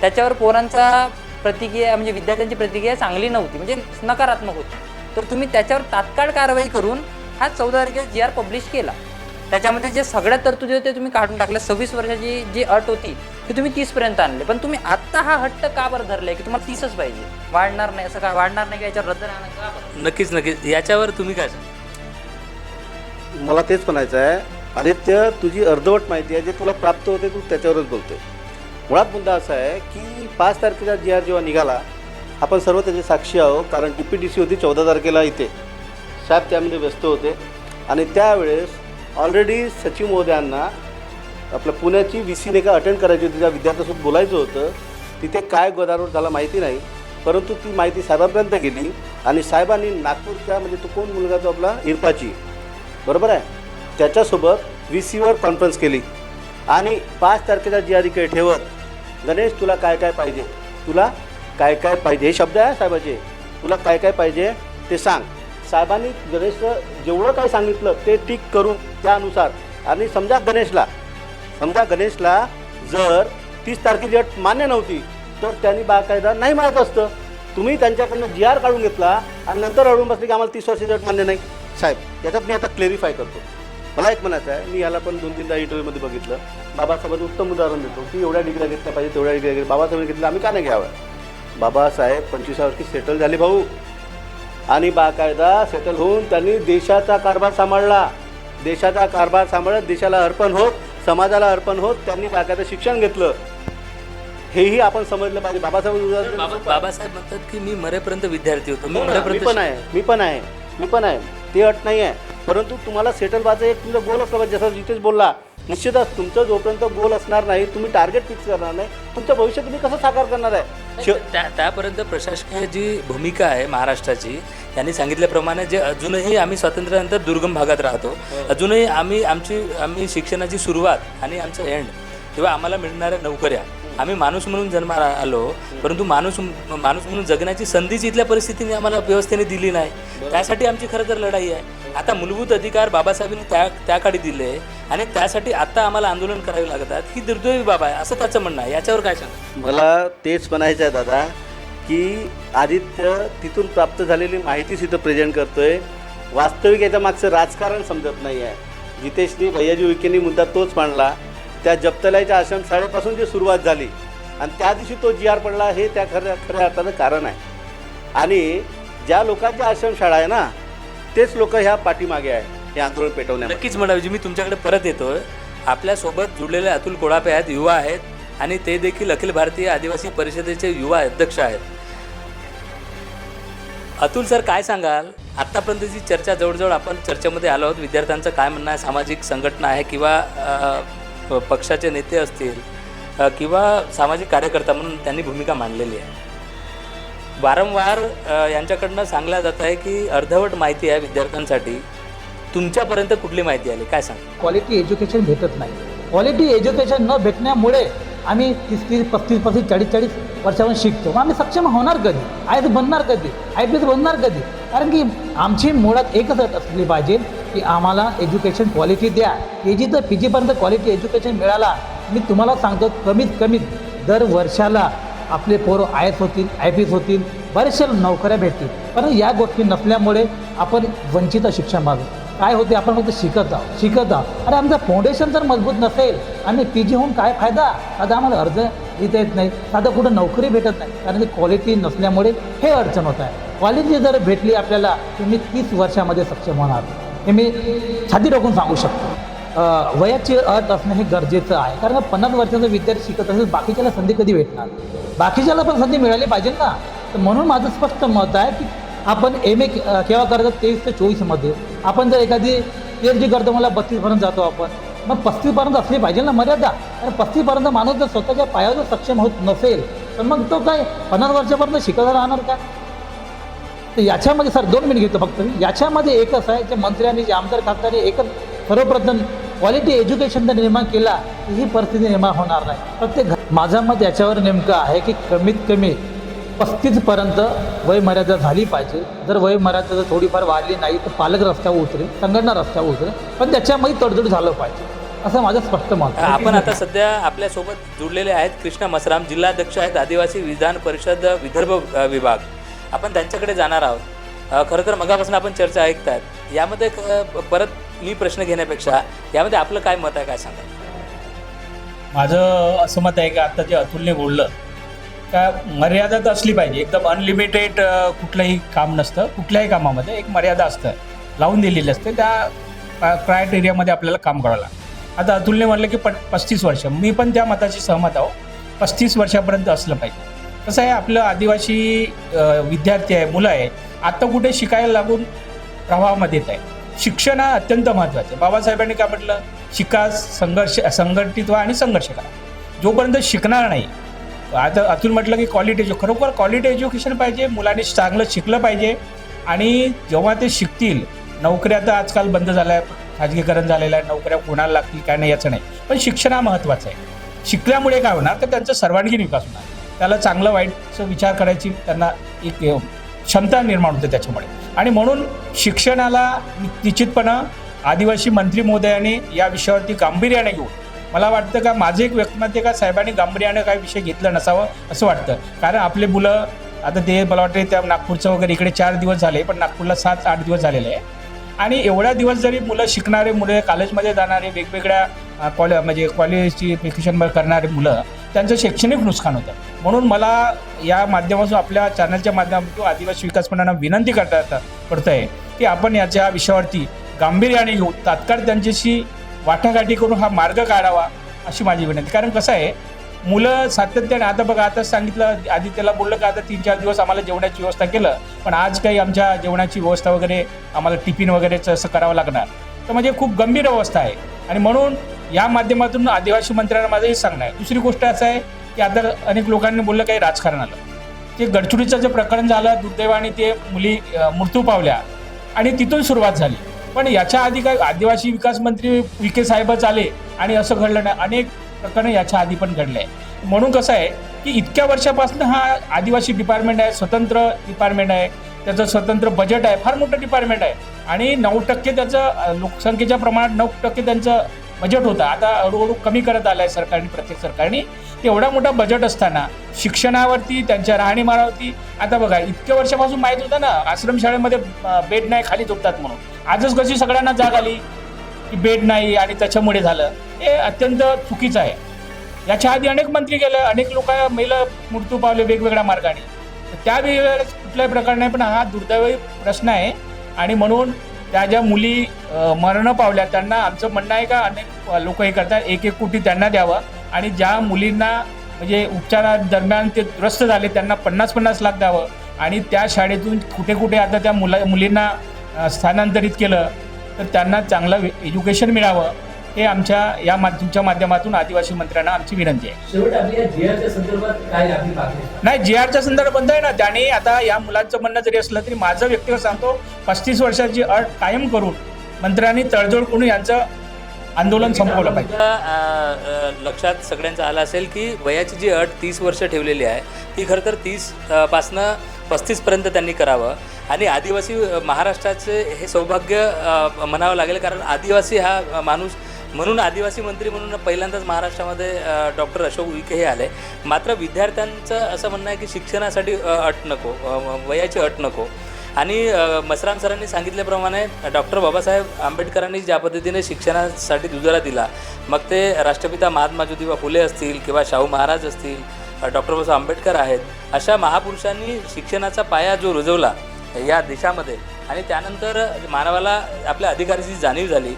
त्याच्यावर पोरांचा प्रतिक्रिया म्हणजे विद्यार्थ्यांची प्रतिक्रिया चांगली नव्हती, म्हणजे नकारात्मक होती. तर तुम्ही त्याच्यावर तात्काळ कारवाई करून हा 14 तारखेला GR पब्लिश केला. त्याच्यामध्ये जे सगळ्या तरतुदी होते तुम्ही काढून टाकल्या. 26 वर्षाची जी अट होती ती तुम्ही 30पर्यंत आणले. पण तुम्ही आत्ता हा हट्ट का बरं धरलाय की तुम्हाला 30च पाहिजे? वाढणार नाही असं का? वाढणार नाही की याच्यावर रद्द राहणार का बरं? नक्कीच याच्यावर तुम्ही काय सांगा? मला तेच म्हणायचं आहे, आदित्य, तुझी अर्धवट माहिती आहे, जे तुला प्राप्त होते तू त्याच्यावरच बोलतोय. मुळात मुद्दा असा आहे की 5 तारखेचा GR जेव्हा निघाला, आपण सर्व त्याचे साक्षी आहोत. कारण TPDC होती 14 तारखेला इथे, साहेब त्यामध्ये व्यस्त होते. आणि त्यावेळेस ऑलरेडी सचिव महोदयांना आपलं पुण्याची VC का अटेंड करायची होती, त्या विद्यार्थ्यासोबत बोलायचं होतं. तिथे काय गदारोळ झाला माहिती नाही, परंतु ती माहिती साहेबांपर्यंत गेली. आणि साहेबांनी नागपूरच्या, म्हणजे तो कोण मुलगा तो आपला इरपाची, बरोबर आहे, त्याच्यासोबत VCवर कॉन्फरन्स केली. आणि 5 तारखेचा GR इकडे ठेवत, गणेश तुला काय काय पाहिजे, तुला काय काय पाहिजे, हे शब्द आहे साहेबाचे, तुला काय काय पाहिजे ते सांग. साहेबांनी गणेशचं जेवढं काय सांगितलं ते टिक करून त्यानुसार. आणि समजा गणेशला जर 30 तारखेची अट मान्य नव्हती तर त्यांनी बाकायदा नाही मारत असतं. तुम्ही त्यांच्याकडनं GR काढून घेतला आणि नंतर अडून बसले की आम्हाला 30 वर्षाची अट मान्य नाही. साहेब, याच्यात मी आता क्लेरिफाय करतो. मला एक म्हणायचं आहे, मी याला पण 2-3दा इंटरव्ह्यूमध्ये बघितलं. बाबासाहेबांचं उत्तम उदाहरण देतो की एवढ्या डिग्र्या घेतल्या पाहिजे, तेवढ्या डिग्र्या घेतल्या. बाबासाहेबांनी घेतलं, आम्ही का नाही घ्यावं? बाबासाहेब 25 वर्षी सेटल झाले भाऊ, आणि बाकायदा सेटल होऊन त्यांनी देशाचा कारभार सांभाळला. देशाचा कारभार सांभाळत, देशाला अर्पण होत, समाजाला अर्पण होत त्यांनी बाकायदा शिक्षण घेतलं. हेही आपण समजलं पाहिजे. बाबासाहेब म्हणतात की मी मरेपर्यंत विद्यार्थी होतो. मी पण आहे. ते अट नाही आहे. परंतु तुम्हाला सेटल व्हायचं एक तुमचा गोल असला पाहिजे. जसं जितेश बोलला, निश्चितच तुमचं जोपर्यंत गोल असणार नाही, तुम्ही टार्गेट फिक्स करणार नाही, तुमचं भविष्य तुम्ही कसं साकार करणार आहे? त्यापर्यंत प्रशासकीय जी भूमिका आहे महाराष्ट्राची, यांनी सांगितल्याप्रमाणे जे अजूनही आम्ही स्वातंत्र्यानंतर दुर्गम भागात राहतो, अजूनही आम्ही शिक्षणाची सुरुवात आणि आमचं एंड किंवा आम्हाला मिळणाऱ्या नोकऱ्या, आम्ही माणूस म्हणून जन्माला आलो, परंतु माणूस म्हणून जगण्याची संधीच इथल्या परिस्थितीने आम्हाला व्यवस्थेने दिली नाही. त्यासाठी आमची खरं तर लढाई आहे. आता मूलभूत अधिकार बाबासाहेबांनी त्या काळी दिले आणि त्यासाठी आता आम्हाला आंदोलन करावे लागतात, ही दुर्दैवी बाब आहे असं त्याचं म्हणणं आहे. याच्यावर काय सांगा? मला तेच म्हणायचं आहे दादा की आदित्य तिथून प्राप्त झालेली माहितीच इथं प्रेझेंट करतोय. वास्तविक याच्या मागचं राजकारण समजत नाही आहे. जितेशनी, भैयाजी उईकेंनी मुद्दा तोच मांडला. त्या जप्तलाईच्या आश्रमशाळेपासून जी सुरुवात झाली आणि त्या दिवशी तो GR पडला, हे त्या खऱ्या अर्थानं कारण आहे. आणि ज्या लोकांची आश्रमशाळा आहे ना, तेच लोक ह्या पाठीमागे आहे हे आंदोलन पेटवण्यामध्ये. नक्कीच म्हणावी. मी तुमच्याकडे परत येतोय. आपल्यासोबत जुळलेले अतुल कोडापे आहेत, युवा आहेत, आणि ते देखील अखिल भारतीय आदिवासी परिषदेचे युवा अध्यक्ष आहेत. अतुल सर, काय सांगाल? आत्तापर्यंतची चर्चा, जवळजवळ आपण चर्चेमध्ये आलो आहोत. विद्यार्थ्यांचं काय म्हणणं आहे, सामाजिक संघटना आहे किंवा पक्षाचे नेते असतील किंवा सामाजिक कार्यकर्ता म्हणून त्यांनी भूमिका मांडलेली आहे. वारंवार यांच्याकडनं सांगलं जात आहे की अर्धवट माहिती आहे विद्यार्थ्यांसाठी. तुमच्यापर्यंत कुठली माहिती आली, काय सांग? क्वालिटी एज्युकेशन भेटत नाही. क्वालिटी एज्युकेशन न भेटण्यामुळे आम्ही 30-30, 35-35, 40-40 वर्षापासून शिकतो. मग आम्ही सक्षम होणार कधी? IAS बनणार कधी? IPS बनणार कधी? कारण की आमची मुळात एकच अट असली पाहिजे की आम्हाला एज्युकेशन क्वालिटी द्या. KG ते PG पर्यंत क्वालिटी एज्युकेशन मिळाला. मी तुम्हाला सांगतो, कमीत कमी दर वर्षाला आपले पोरं IAS होतील, IPS होतील, बऱ्याचशा नोकऱ्या भेटतील. पण या गोष्टी नसल्यामुळे आपण वंचित शिक्षण मागू काय होते, आपण फक्त शिकत आहोत. अरे आमचं फाउंडेशन जर मजबूत नसेल आणि PG होऊन काय फायदा. आता आम्हाला अर्ज लिहिता येत नाही, आता कुठं नोकरी भेटत नाही, कारण की क्वालिटी नसल्यामुळे हे अडचण होत आहे. क्वालिटी जर भेटली आपल्याला तर मी 30 वर्षामध्ये सक्षम होणार, हे मी छाती रोखून सांगू शकतो. वयाची अट असणं हे गरजेचं आहे, कारण 50 वर्षाचा विद्यार्थी शिकत असेल, बाकीच्याला संधी कधी भेटणार, बाकीच्याला पण संधी मिळाली पाहिजे ना. तर म्हणून माझं स्पष्ट मत आहे की आपण MA केव्हा करतो 23 ते 24मध्ये. आपण जर एखादी PhD करतो, मला 32पर्यंत जातो आपण, मग 35पर्यंत असली पाहिजे ना मर्यादा. कारण 35पर्यंत माणूस जर स्वतःच्या पायावर सक्षम होत नसेल तर मग तो काय 50 वर्षापर्यंत शिकत राहणार का. तर याच्यामध्ये सर 2 मिनिट घेतो फक्त. याच्यामध्ये एकच आहे, जे मंत्र्यांनी जे आमदार खासदारांनी एकच सर्वप्रथम क्वालिटी एज्युकेशन जर निर्माण केला तर ही परिस्थिती निर्माण होणार नाही. प्रत्येक माझा मत याच्यावर नेमकं आहे की कमीत कमी 35पर्यंत वयमर्यादा झाली पाहिजे. जर वयमर्यादा जर थोडीफार वाढली नाही तर पालक रस्त्यावर उतरेल, संघटना रस्त्यावर उतरेल, पण त्याच्यामध्ये तडजोड झालं पाहिजे, असं माझं स्पष्ट मत आहे. आपण आता सध्या आपल्यासोबत जुडलेले आहेत कृष्णा मसराम, जिल्हाध्यक्ष आहेत आदिवासी विधान परिषद विदर्भ विभाग. आपण त्यांच्याकडे जाणार आहोत. खरं तर मगापासून आपण चर्चा ऐकतात, यामध्ये परत मी प्रश्न घेण्यापेक्षा यामध्ये आपलं काय मत आहे, काय सांगा. माझं असं मत आहे की आता जे अतुलने बोललं का मर्यादा तर असली पाहिजे. एकदम अनलिमिटेड कुठलंही काम नसतं, कुठल्याही कामामध्ये एक मर्यादा असतं, लावून दिलेली असते, त्या क्रायटेरियामध्ये आपल्याला काम करावं लागतं. आता अतुलने म्हटलं की 35 वर्ष, मी पण त्या मताशी सहमत आहो. 35 वर्षापर्यंत असलं पाहिजे. कसं आहे, आपलं आदिवासी विद्यार्थी आहे, मुलं आहे, आता कुठे शिकायला लागून प्रवाहामध्ये येत आहे. शिक्षण हा अत्यंत महत्त्वाचं आहे. बाबासाहेबांनी काय म्हटलं, शिका, संघटित व्हा आणि संघर्ष करा. जोपर्यंत शिकणार नाही, आता अतुल म्हटलं की खरोखर क्वालिटी एज्युकेशन पाहिजे, मुलांनी चांगलं शिकलं पाहिजे. आणि जेव्हा ते शिकतील, नोकऱ्या तर आजकाल बंद झाल्या आहे, खाजगीकरण झालेलं आहे, नोकऱ्या कोणाला लागतील काय नाही याचं नाही, पण शिक्षण हा महत्त्वाचं आहे. शिकल्यामुळे काय होणार तर त्यांचा सर्वांगीण विकास होणार, त्याला चांगलं वाईटचं विचार करायची त्यांना एक क्षमता निर्माण होते त्याच्यामुळे. आणि म्हणून शिक्षणाला निश्चितपणं आदिवासी मंत्री महोदयाने या विषयावरती गांभीर्याने घेऊन, मला वाटतं का माझं एक व्यक्तिमत्व का साहेबांनी गांभीर्यानं काही विषय घेतलं नसावं असं वाटतं. कारण आपले मुलं आता ते मला वाटतं त्या नागपूरचं वगैरे इकडे 4 दिवस झाले, पण नागपूरला 7-8 दिवस झालेले आहे. आणि एवढ्या दिवस जरी मुलं शिकणारे, मुलं कॉलेजमध्ये जाणारे, वेगवेगळ्या कॉलेजची एज्युकेशन करणारे मुलं, त्यांचं शैक्षणिक नुकसान होतं. म्हणून मला या माध्यमातून, आपल्या चॅनलच्या माध्यमातून आदिवासी विकास मंडळांना विनंती करता आहे की आपण याच्या विषयावरती गांभीर्याने घेऊन तात्काळ त्यांच्याशी वाटाघाटी करून हा मार्ग काढावा अशी माझी विनंती. कारण कसं आहे, मुलं सातत्याने, आता बघा, आता सांगितलं, आधी त्याला बोललं का आता 3-4 दिवस आम्हाला जेवणाची व्यवस्था केलं, पण आज काही आमच्या जेवणाची व्यवस्था वगैरे आम्हाला टिफिन वगैरेचं असं करावं लागणार. तर म्हणजे खूप गंभीर अवस्था आहे. आणि म्हणून या माध्यमातून आदिवासी मंत्र्यांना माझं हे सांगणं आहे. दुसरी गोष्ट असं आहे की आता अनेक लोकांनी बोललं काही राजकारण आलं, ते गडचिरोलीचं जे प्रकरण झालं, दुर्दैवाने ते मुली मृत्यू पावल्या आणि तिथून सुरुवात झाली. पण याच्या आधी काय आदिवासी विकास मंत्री विखे साहेबच आले आणि असं घडलं नाही, अनेक प्रकरणं याच्या आधी पण घडले आहे. म्हणून कसं आहे की इतक्या वर्षापासून हा आदिवासी डिपार्टमेंट आहे, स्वतंत्र डिपार्टमेंट आहे, त्याचं स्वतंत्र बजेट आहे, फार मोठं डिपार्टमेंट आहे. आणि 9% त्याचं लोकसंख्येच्या प्रमाणात 9% त्यांचं बजेट होतं. आता हळूहळू कमी करत आलं आहे सरकारने, प्रत्येक सरकारने. ते एवढा मोठा बजेट असताना शिक्षणावरती, त्यांच्या राहणीमानावरती, आता बघा इतक्या वर्षापासून माहीत होतं ना आश्रमशाळेमध्ये बेड नाही, खाली झोपतात म्हणून. आजच कशी सगळ्यांना जाग आली की बेड नाही आणि त्याच्यामुळे झालं, हे अत्यंत चुकीचं आहे. याच्या आधी अनेक मंत्री गेले, अनेक लोक महिला मृत्यू पावले वेगवेगळ्या मार्गाने. त्यावेळेला कुठल्याही प्रकार नाही, पण हा दुर्दैवी प्रश्न आहे. आणि म्हणून त्या ज्या मुली मरण पावल्या, त्यांना आमचं म्हणणं आहे का अनेक लोक हे करतात, 1-1 कोटी त्यांना द्यावं. आणि ज्या मुलींना म्हणजे उपचारादरम्यान ते त्रस्त झाले त्यांना 50-50 लाख द्यावं. आणि त्या शाळेतून कुठे कुठे आता त्या मुलींना स्थानांतरित केलं तर त्यांना चांगलं एज्युकेशन मिळावं. हे आमच्या या तुमच्या माध्यमातून आदिवासी मंत्र्यांना आमची विनंती आहे. नाही, GRच्या संदर्भात आहे ना, त्याने आता या मुलांचं म्हणणं जरी असलं तरी माझं व्यक्तिगत सांगतो, 35 वर्षाची अट कायम करून मंत्र्यांनी तडजोड करून यांचं आंदोलन संपवलं पाहिजे. लक्षात सगळ्यांचं आलं असेल की वयाची जी अट 30 वर्ष ठेवलेली आहे ती खरं तर 30 पासनं 35पर्यंत त्यांनी करावं. आणि आदिवासी महाराष्ट्राचे हे सौभाग्य म्हणावं लागेल, कारण आदिवासी हा माणूस म्हणून आदिवासी मंत्री म्हणून पहिल्यांदाच महाराष्ट्रामध्ये डॉक्टर अशोक उईके हे आले. मात्र विद्यार्थ्यांचं असं म्हणणं आहे की शिक्षणासाठी अट नको, वयाची अट नको. आणि मसराम सरांनी सांगितल्याप्रमाणे डॉक्टर बाबासाहेब आंबेडकरांनी ज्या पद्धतीने शिक्षणासाठी दुजोरा दिला, मग ते राष्ट्रपिता महात्मा ज्योतिबा फुले असतील किंवा शाहू महाराज असतील, डॉक्टर बाबासाहेब आंबेडकर आहेत, अशा महापुरुषांनी शिक्षणाचा पाया जो रुजवला या देशामध्ये आणि त्यानंतर मानवाला आपल्या अधिकाराची जाणीव झाली.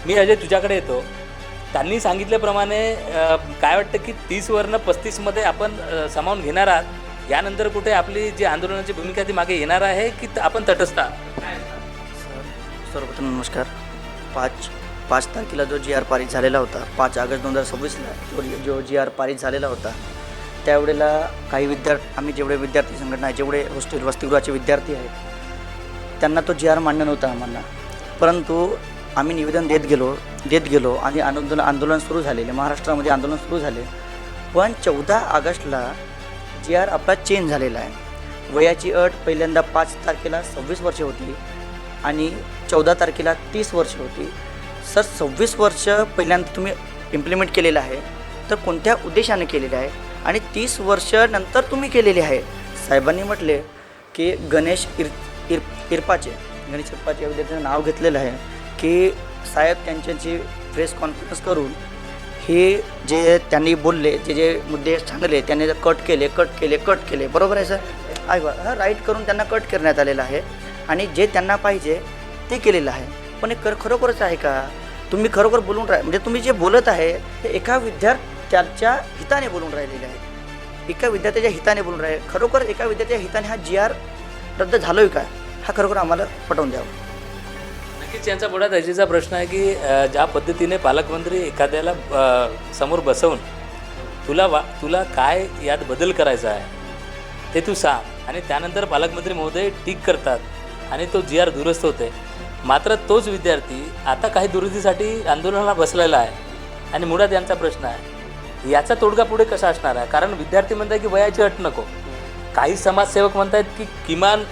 मी अजय तुझ्याकडे येतो. त्यांनी सांगितल्याप्रमाणे काय वाटतं की 30वरनं 35मध्ये आपण सामावून घेणार आहात? यानंतर कुठे आपली जी आंदोलनाची भूमिका ती मागे येणार आहे की आपण तटस्थ आहात? सर्वप्रथम नमस्कार. पाच तारखेला जो जी आर पारित झालेला होता, 5 ऑगस्ट 2026ला जो जी आर पारित झालेला होता, त्यावेळेला काही आम्ही जेवढे विद्यार्थी संघटना आहे, जेवढे हॉस्टेल वसतिगृहाचे विद्यार्थी आहेत, त्यांना तो जी आर मान्य नव्हता आम्हाला. परंतु आम्ही निवेदन देत गेलो आणि आंदोलन सुरू झालेले, महाराष्ट्रामध्ये आंदोलन सुरू झाले. पण 14 ऑगस्टला जी आर आपला चेंज झालेला आहे. वयाची अट पहिल्यांदा 5 तारखेला 26 वर्षे होती आणि 14 तारखेला 30 वर्ष होती. सर 26 वर्ष पहिल्यांदा तुम्ही इम्प्लिमेंट केलेलं आहे, तर कोणत्या उद्देशाने केलेलं आहे आणि 30 वर्ष नंतर तुम्ही केलेले आहे? साहेबांनी म्हटले की गणेश इरपाचे या विद्यार्थ्यांचं नाव घेतलेलं आहे की साहेब त्यांच्याची प्रेस कॉन्फरन्स करून हे जे त्यांनी बोलले, जे मुद्दे सांगले, त्यांनी कट केले. बरोबर आहे सर? हा राईट करून त्यांना कट करण्यात आलेला आहे आणि जे त्यांना पाहिजे ते केलेलं आहे. पण हे खरोखरच आहे का? तुम्ही खरोखर बोलून म्हणजे तुम्ही जे बोलत आहे हे एका विद्यार्थ्याच्या हिताने बोलून राहिलेले आहे, एका विद्यार्थ्याच्या हिताने बोलून राहिले. खरोखर एका विद्यार्थ्याच्या हिताने हा जी आर रद्द झालो आहे का? हा खरोखर आम्हाला पटवून द्यावं. नक्कीच यांचा पुढा त्याचीचा प्रश्न आहे की ज्या पद्धतीने पालकमंत्री एखाद्याला समोर बसवून तुला काय यात बदल करायचा आहे ते तू सांग आणि त्यानंतर पालकमंत्री महोदय टीक करतात आणि तो जी आर दुरुस्त होते. मात्र तोच विद्यार्थी आता काही दुरुस्तीसाठी आंदोलनाला बसलेला आहे आणि मुळात यांचा प्रश्न आहे याचा तोडगा पुढे कसा असणार आहे? कारण विद्यार्थी म्हणतात की वयाची अट नको, काही समाजसेवक म्हणतात की किमान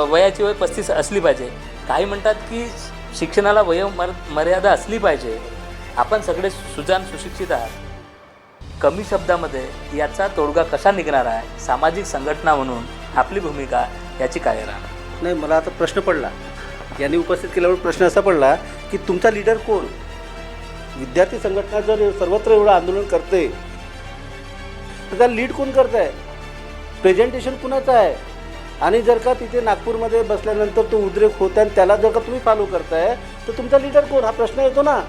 वयाची वय 35 असली पाहिजे, काही म्हणतात की शिक्षणाला मर्यादा असली पाहिजे. आपण सगळे सुजाण सुशिक्षित आहात. कमी शब्दामध्ये याचा तोडगा कसा निघणार आहे? सामाजिक संघटना म्हणून आपली भूमिका याची काय राहणार? नाही, मला आता प्रश्न पडला, यांनी उपस्थित केल्यावर प्रश्न असा पडला की तुमचा लीडर कोण? विद्यार्थी संघटना जर सर्वत्र एवढं आंदोलन करते तर त्याला लीड कोण करत आहे? प्रेझेंटेशन कुणाचं आहे? आणि जर का तिथे नागपूरमध्ये बसल्यानंतर तो उद्रेक होत आहे आणि त्याला जर का तुम्ही फॉलो करताय तर तुमचा लीडर कोण? हा प्रश्न येतो ना.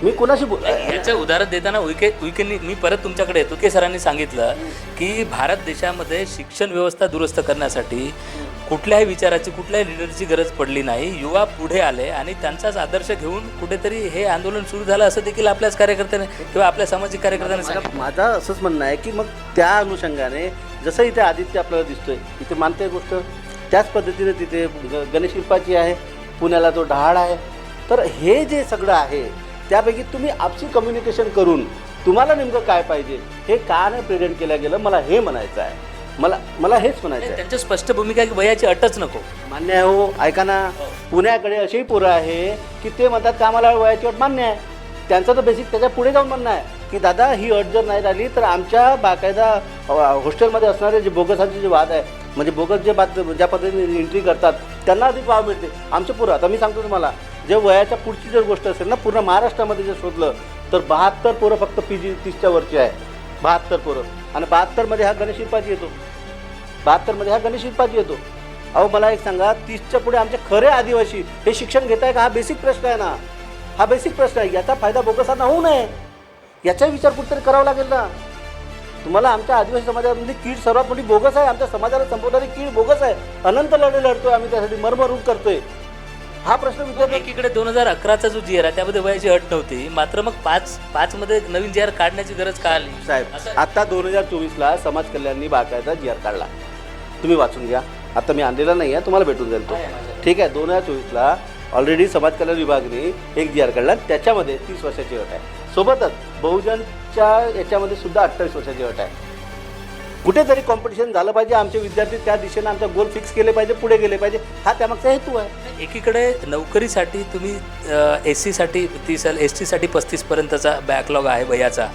मी कोणाशी याचं उदाहरण देताना उईकेंनी मी परत तुमच्याकडे येतो. उईके सरांनी सांगितलं की भारत देशामध्ये शिक्षण व्यवस्था दुरुस्त करण्यासाठी कुठल्याही विचाराची, कुठल्याही लिडरची गरज पडली नाही. युवा पुढे आले आणि त्यांचाच आदर्श घेऊन कुठेतरी हे आंदोलन सुरू झालं असं देखील आपल्याच कार्यकर्त्याने किंवा आपल्या सामाजिक कार्यकर्त्यांनी सांगितलं. माझं असंच म्हणणं आहे की मग त्या अनुषंगाने जसं इथे आदित्य आपल्याला दिसतोय, इथे मानते गोष्ट त्याच पद्धतीने तिथे गणेश शिल्पाची आहे, पुण्याला तो डहाळ आहे. तर हे जे सगळं आहे त्यापैकी तुम्ही आपसी कम्युनिकेशन करून तुम्हाला नेमकं काय पाहिजे हे का नाही प्रेझेंट केलं गेलं, मला हे म्हणायचं आहे. मला हेच म्हणायचं आहे. त्यांची स्पष्ट भूमिका की वयाची अटच नको. मान्य आहे हो, ऐका ना, पुण्याकडे अशीही पोरं आहे की ते म्हणतात का आम्हाला वयाची अट मान्य आहे. त्यांचं तर बेसिक त्याच्या पुढे जाऊन म्हणणं आहे की दादा ही अट जर नाही राहिली तर आमच्या बाकायदा हॉस्टेलमध्ये असणारे जे बोगसांचे जे वाद आहे, म्हणजे बोगस जे ज्या पद्धतीने एंट्री करतात त्यांना अधिक वाव मिळते. आमचे पोरं, आता मी सांगतो तुम्हाला, जे वयाच्या पुढची जर गोष्ट असेल ना, पूर्ण महाराष्ट्रामध्ये जर शोधलं तर 72 पोरं फक्त PG 30च्या वरची आहे. 72 पोरं. आणि 72मध्ये हा गणेश शिल्पाची येतो. 72मध्ये हा गणेश शिल्पाची येतो. अहो मला एक सांगा, 30च्या पुढे आमचे खरे आदिवासी हे शिक्षण घेत आहे का? हा बेसिक प्रश्न आहे ना. हा बेसिक प्रश्न आहे. याचा फायदा बोगसांना होऊ नये याचा विचार कुठेतरी करावा लागेल ना. तुम्हाला आमच्या आदिवासी समाजामधली कीड सर्वात मोठी बोगस आहे. आमच्या समाजाला संपवणारी कीड बोगस आहे. अनंत लढे लढतोय आम्ही त्यासाठी, मरमरून करतोय. हा प्रश्न विद्यार्थी एकीकडे 2011चा जो जी आर आहे त्यामध्ये वयाची अट नव्हती, मात्र मग 5 मध्ये नवीन जी आर काढण्याची गरज का आली? साहेब आता 2024ला समाज कल्याणनी बाकायदा जी आर काढला, तुम्ही वाचून घ्या. आता मी आणलेला नाही आहे, तुम्हाला भेटून जाईल तो. ठीक आहे. 2024ला ऑलरेडी समाज कल्याण विभागाने एक जी आर काढला, त्याच्यामध्ये 30 वर्षाची अट आहे. सोबतच बहुजनच्या याच्यामध्ये सुद्धा 28 वर्षाची अट आहे. कुठेतरी कॉम्पिटिशन झालं पाहिजे, आमचे विद्यार्थी त्या दिशेनं आमचा गोल फिक्स केले पाहिजे, पुढे गेले पाहिजे, हा त्यामागचा हेतू आहे. एकीकडे नोकरीसाठी तुम्ही SC साठी 30, ST साठी 35 पर्यंतचा बॅकलॉग आहे वयाचा,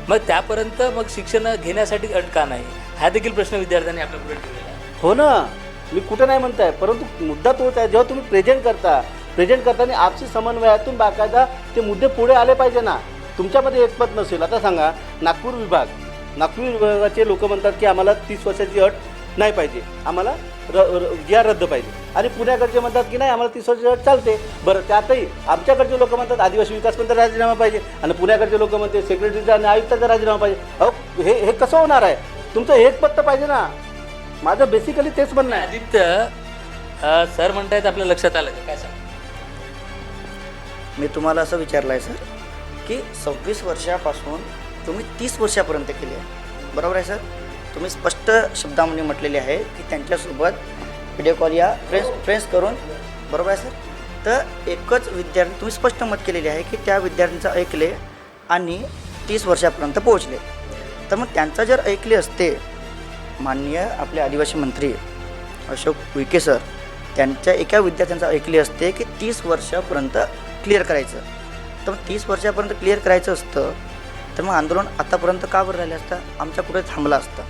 मग त्यापर्यंत मग शिक्षण घेण्यासाठी अट का नाही, हा देखील प्रश्न विद्यार्थ्यांनी आपल्या पुढे ठेवलेला आहे. हो ना, मी कुठं नाही म्हणताय, परंतु मुद्दा तोच आहे. जेव्हा तुम्ही प्रेझेंट करताना आपसी समन्वयातून बाकायदा ते मुद्दे पुढे आले पाहिजे ना. तुमच्यामध्ये एकमत नसेल. आता सांगा, नागपूर विभागाचे लोक म्हणतात की आम्हाला 30 वर्षाची अट नाही पाहिजे, आम्हाला GR रद्द पाहिजे, आणि पुण्याकडचे म्हणतात की नाही आम्हाला 30 वर्षाची अट चालते. बरं, त्यातही आमच्याकडचे लोक म्हणतात आदिवासी विकास मंत्री राजीनामा पाहिजे, आणि पुण्याकडचे लोक म्हणते सेक्रेटरीचा आणि आयुक्ताचा राजीनामा पाहिजे. अहो, हे कसं होणार आहे? तुमचं एकमत तर पाहिजे ना. माझं बेसिकली तेच म्हणणं आहे. आदित्य सर म्हणतायत, आपल्या लक्षात आलं काय सांग? मी तुम्हाला असं विचारलं आहे सर की 26 वर्षापासून तुम्ही 30 वर्षापर्यंत केली आहे, बरोबर आहे सर? तुम्ही स्पष्ट शब्दामध्ये म्हटलेले आहे की त्यांच्यासोबत व्हिडिओ कॉल या फ्रेंड्स करून, बरोबर आहे सर? तर एकच विद्यार्थी तुम्ही स्पष्ट मत केलेले आहे की त्या विद्यार्थ्यांचं ऐकले आणि 30 वर्षापर्यंत पोहोचले. तर मग त्यांचा जर ऐकले असते, माननीय आपले आदिवासी मंत्री अशोक उईके सर त्यांच्या एका विद्यार्थ्यांचं ऐकले असते की 30 वर्षापर्यंत क्लिअर करायचं, तर मग 30 वर्षापर्यंत क्लिअर करायचं असतं तर मग आंदोलन आतापर्यंत का बरं राहिलं असतं? आमच्या कुठे थांबला असता,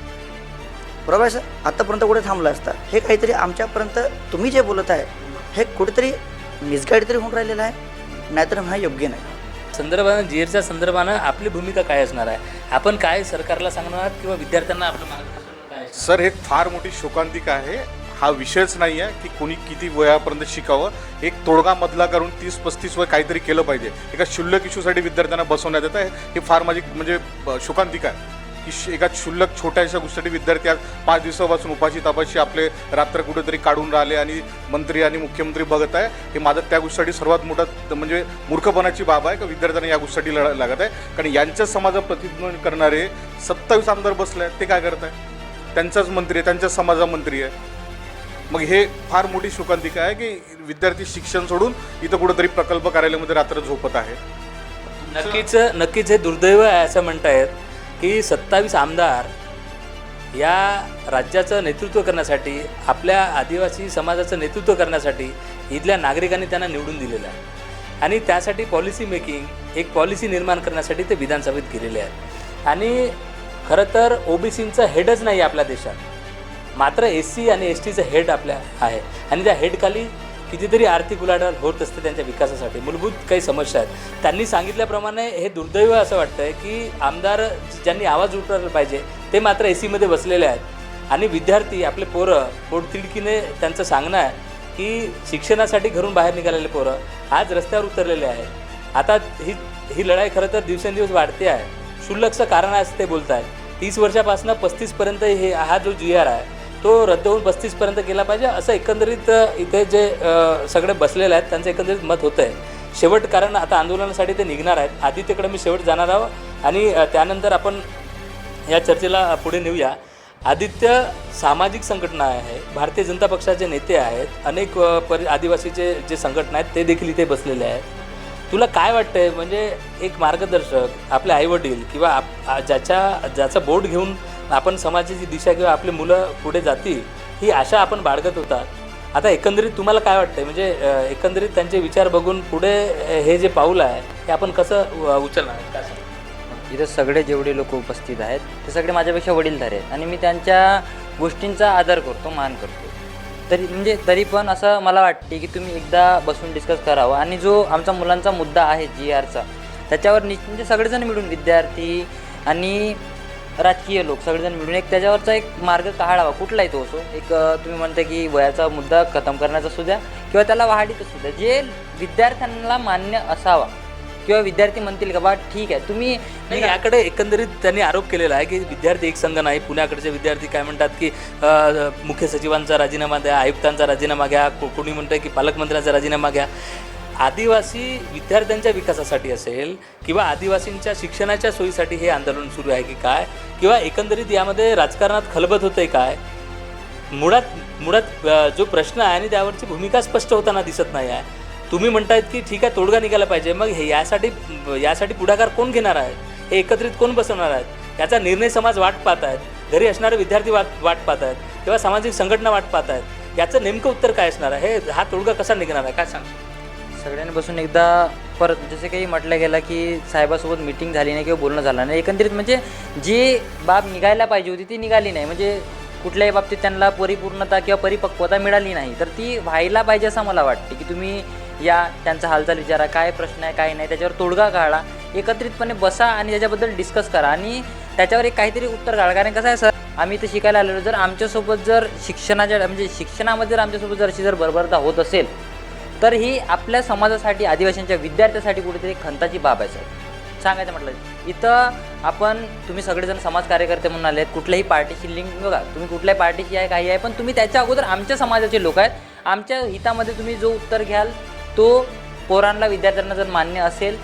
बरोबर आहे सर? आतापर्यंत कुठे थांबला असता? हे काहीतरी आमच्यापर्यंत तुम्ही जे बोलत आहे हे कुठेतरी मिसगाईड तरी होऊन राहिलेलं आहे, नाहीतर हा योग्य नाही. संदर्भानं GRच्या संदर्भानं आपली भूमिका काय असणार आहे? आपण काय सरकारला सांगणार किंवा विद्यार्थ्यांना आपलं मार्गदर्शन काय? सर, हे फार मोठी शोकांतिका आहे. हा विषयच नाही आहे की कोणी किती वयापर्यंत शिकावं. एक तोडगा मधला करून 30-35 वय काहीतरी केलं पाहिजे. एका क्षुल्लक इश्यूसाठी विद्यार्थ्यांना बसवण्यात येतं आहे. हे फार माझी म्हणजे शोकांतिका आहे की एका क्षुल्लक छोट्याशा गोष्टीसाठी विद्यार्थी आज 5 दिवसापासून उपाशी तापाशी आपले रात्र कुठेतरी काढून राहिले आणि मंत्री आणि मुख्यमंत्री बघत आहे. हे माझं त्या गोष्टीसाठी सर्वात मोठा म्हणजे मूर्खपणाची बाब आहे का विद्यार्थ्यांना या गोष्टीसाठी लढा लागत आहे. कारण यांच्या समाजात प्रतिनिधित्व करणारे 27 आमदार बसले आहेत, ते काय करत आहे? त्यांचाच मंत्री आहे, त्यांच्याच समाजा मंत्री आहे. मग हे फार मोठी शोकांतिका आहे की विद्यार्थी शिक्षण सोडून इथं कुठेतरी प्रकल्प कार्यालयामध्ये रात्र झोपत आहे. नक्कीच हे दुर्दैव आहे असं म्हणतायत की 27 आमदार या राज्याचं नेतृत्व करण्यासाठी, आपल्या आदिवासी समाजाचं नेतृत्व करण्यासाठी इथल्या नागरिकांनी त्यांना निवडून दिलेलं आहे, आणि त्यासाठी पॉलिसी मेकिंग, एक पॉलिसी निर्माण करण्यासाठी ते विधानसभेत गेलेले आहेत. आणि खरं तर OBCचं हेडच नाही आपल्या देशात, मात्र SC आणि STचं हेड आपल्या आहे, आणि त्या हेडखाली कितीतरी आर्थिक उलाढाल होत असते त्यांच्या विकासासाठी. मूलभूत काही समस्या आहेत. त्यांनी सांगितल्याप्रमाणे हे दुर्दैव असं वाटतं आहे की आमदार ज्यांनी आवाज उठवायला पाहिजे ते मात्र AC मध्ये बसलेले आहेत, आणि विद्यार्थी आपले पोरं पोटतिडकीने त्यांचं सांगणं आहे की शिक्षणासाठी घरून बाहेर निघालेले पोरं आज रस्त्यावर उतरलेले आहेत. आता ही लढाई खरं तर दिवसेंदिवस वाढते आहे. क्षुल्लकचं कारण आहे असं ते बोलत आहेत. 30 वर्षापासून 35पर्यंत हा जो GR आहे तो रद्द होऊन 35पर्यंत केला पाहिजे, असं एकंदरीत इथे जे सगळे बसलेले आहेत त्यांचं एकंदरीत मत होतं आहे. शेवट, कारण आता आंदोलनासाठी ते निघणार आहेत. आदित्यकडे मी शेवट जाणार आहोत, आणि त्यानंतर आपण या चर्चेला पुढे नेऊया. आदित्य सामाजिक संघटना आहे, भारतीय जनता पक्षाचे नेते आहेत, अनेक आदिवासीचे जे संघटना आहेत ते देखील इथे बसलेले आहेत. तुला काय वाटतंय, म्हणजे एक मार्गदर्शक, आपले आईवडील किंवा ज्याचं बोट घेऊन आपण समाजाची दिशा किंवा आपली मुलं पुढे जातील ही आशा आपण बाळगत होतात. आता एकंदरीत तुम्हाला काय वाटतंय, म्हणजे एकंदरीत त्यांचे विचार बघून पुढे हे जे पाऊल आहे हे आपण कसं उचलणार आहे? काय सांग? इथं सगळे जेवढे लोक उपस्थित आहेत ते सगळे माझ्यापेक्षा वडीलधारे आहेत, आणि मी त्यांच्या गोष्टींचा आदर करतो, मान करतो. तरी पण असं मला वाटते की तुम्ही एकदा बसून डिस्कस करावं, आणि जो आमचा मुलांचा मुद्दा आहे GRचा त्याच्यावर म्हणजे सगळेजण मिळून, विद्यार्थी आणि राजकीय लोक सगळेजण मिळून एक त्याच्यावरचा एक मार्ग काढावा. कुठलाही तो असो, एक तुम्ही म्हणता की वयाचा मुद्दा खतम करण्याचा सुद्धा किंवा त्याला वाढीचं सुद्धा, जे विद्यार्थ्यांना मान्य असावा, किंवा विद्यार्थी म्हणतील का बा ठीक आहे तुम्ही. याकडे एकंदरीत त्यांनी आरोप केलेला आहे की विद्यार्थी एक संघ नाही. पुण्याकडचे विद्यार्थी काय म्हणतात की मुख्य सचिवांचा राजीनामा द्या, आयुक्तांचा राजीनामा घ्या, कोणी म्हणतं की पालकमंत्र्यांचा राजीनामा घ्या. आदिवासी विद्यार्थ्यांच्या विकासासाठी असेल किंवा आदिवासींच्या शिक्षणाच्या सोयीसाठी हे आंदोलन सुरू आहे की काय, किंवा एकंदरीत यामध्ये राजकारणात खलबत होतंय काय? मुळात जो प्रश्न आहे आणि त्यावरची भूमिका स्पष्ट होताना दिसत नाही आहे. तुम्ही म्हणतायत की ठीक आहे तोडगा निघाला पाहिजे, मग हे यासाठी पुढाकार कोण घेणार आहेत? हे एकत्रित कोण बसवणार आहेत? याचा निर्णय समाज वाट पाहत आहेत. घरी असणारे विद्यार्थी वाट पाहत आहेत किंवा सामाजिक संघटना वाट पाहत आहेत, याचं नेमकं उत्तर काय असणार आहे? हा तोडगा कसा निघणार आहे, काय सांग? सगळ्यांनी बसून एकदा परत जसे काही म्हटलं गेलं की साहेबासोबत मीटिंग झाली नाही किंवा बोलणं झालं नाही, एकंदरीत म्हणजे जी बाब निघायला पाहिजे होती ती निघाली नाही, म्हणजे कुठल्याही बाबतीत त्यांना परिपूर्णता किंवा परिपक्वता मिळाली नाही, तर ती व्हायला पाहिजे असं मला वाटते की तुम्ही या त्यांचा हालचाल विचारा, काय प्रश्न आहे काय नाही, त्याच्यावर तोडगा काढा, एकत्रितपणे बसा आणि त्याच्याबद्दल डिस्कस करा आणि त्याच्यावर एक काहीतरी उत्तर काढा. कारण कसं आहे सर, आम्ही इथे शिकायला आलेलो, जर आमच्यासोबत जर शिक्षणाच्या म्हणजे शिक्षणामध्ये जर आमच्यासोबत जर अशी जर बरोबरता होत असेल तर ही आपल्या समाजासाठी, आदिवासींच्या विद्यार्थ्यासाठी कुठेतरी खंताची बाब आहे सर. सांगायचं म्हटलं इथं आपण तुम्ही सगळेजण समाज कार्यकर्ते म्हणून आले आहेत, कुठल्याही पार्टीशी लिंक बघा, तुम्ही कुठल्याही पार्टीशी आहे काही आहे, पण तुम्ही त्याच्या अगोदर आमच्या समाजाचे लोक आहेत. आमच्या हितामध्ये तुम्ही जो उत्तर घ्याल तो पोरांना विद्यार्थ्यांना जर मान्य असेल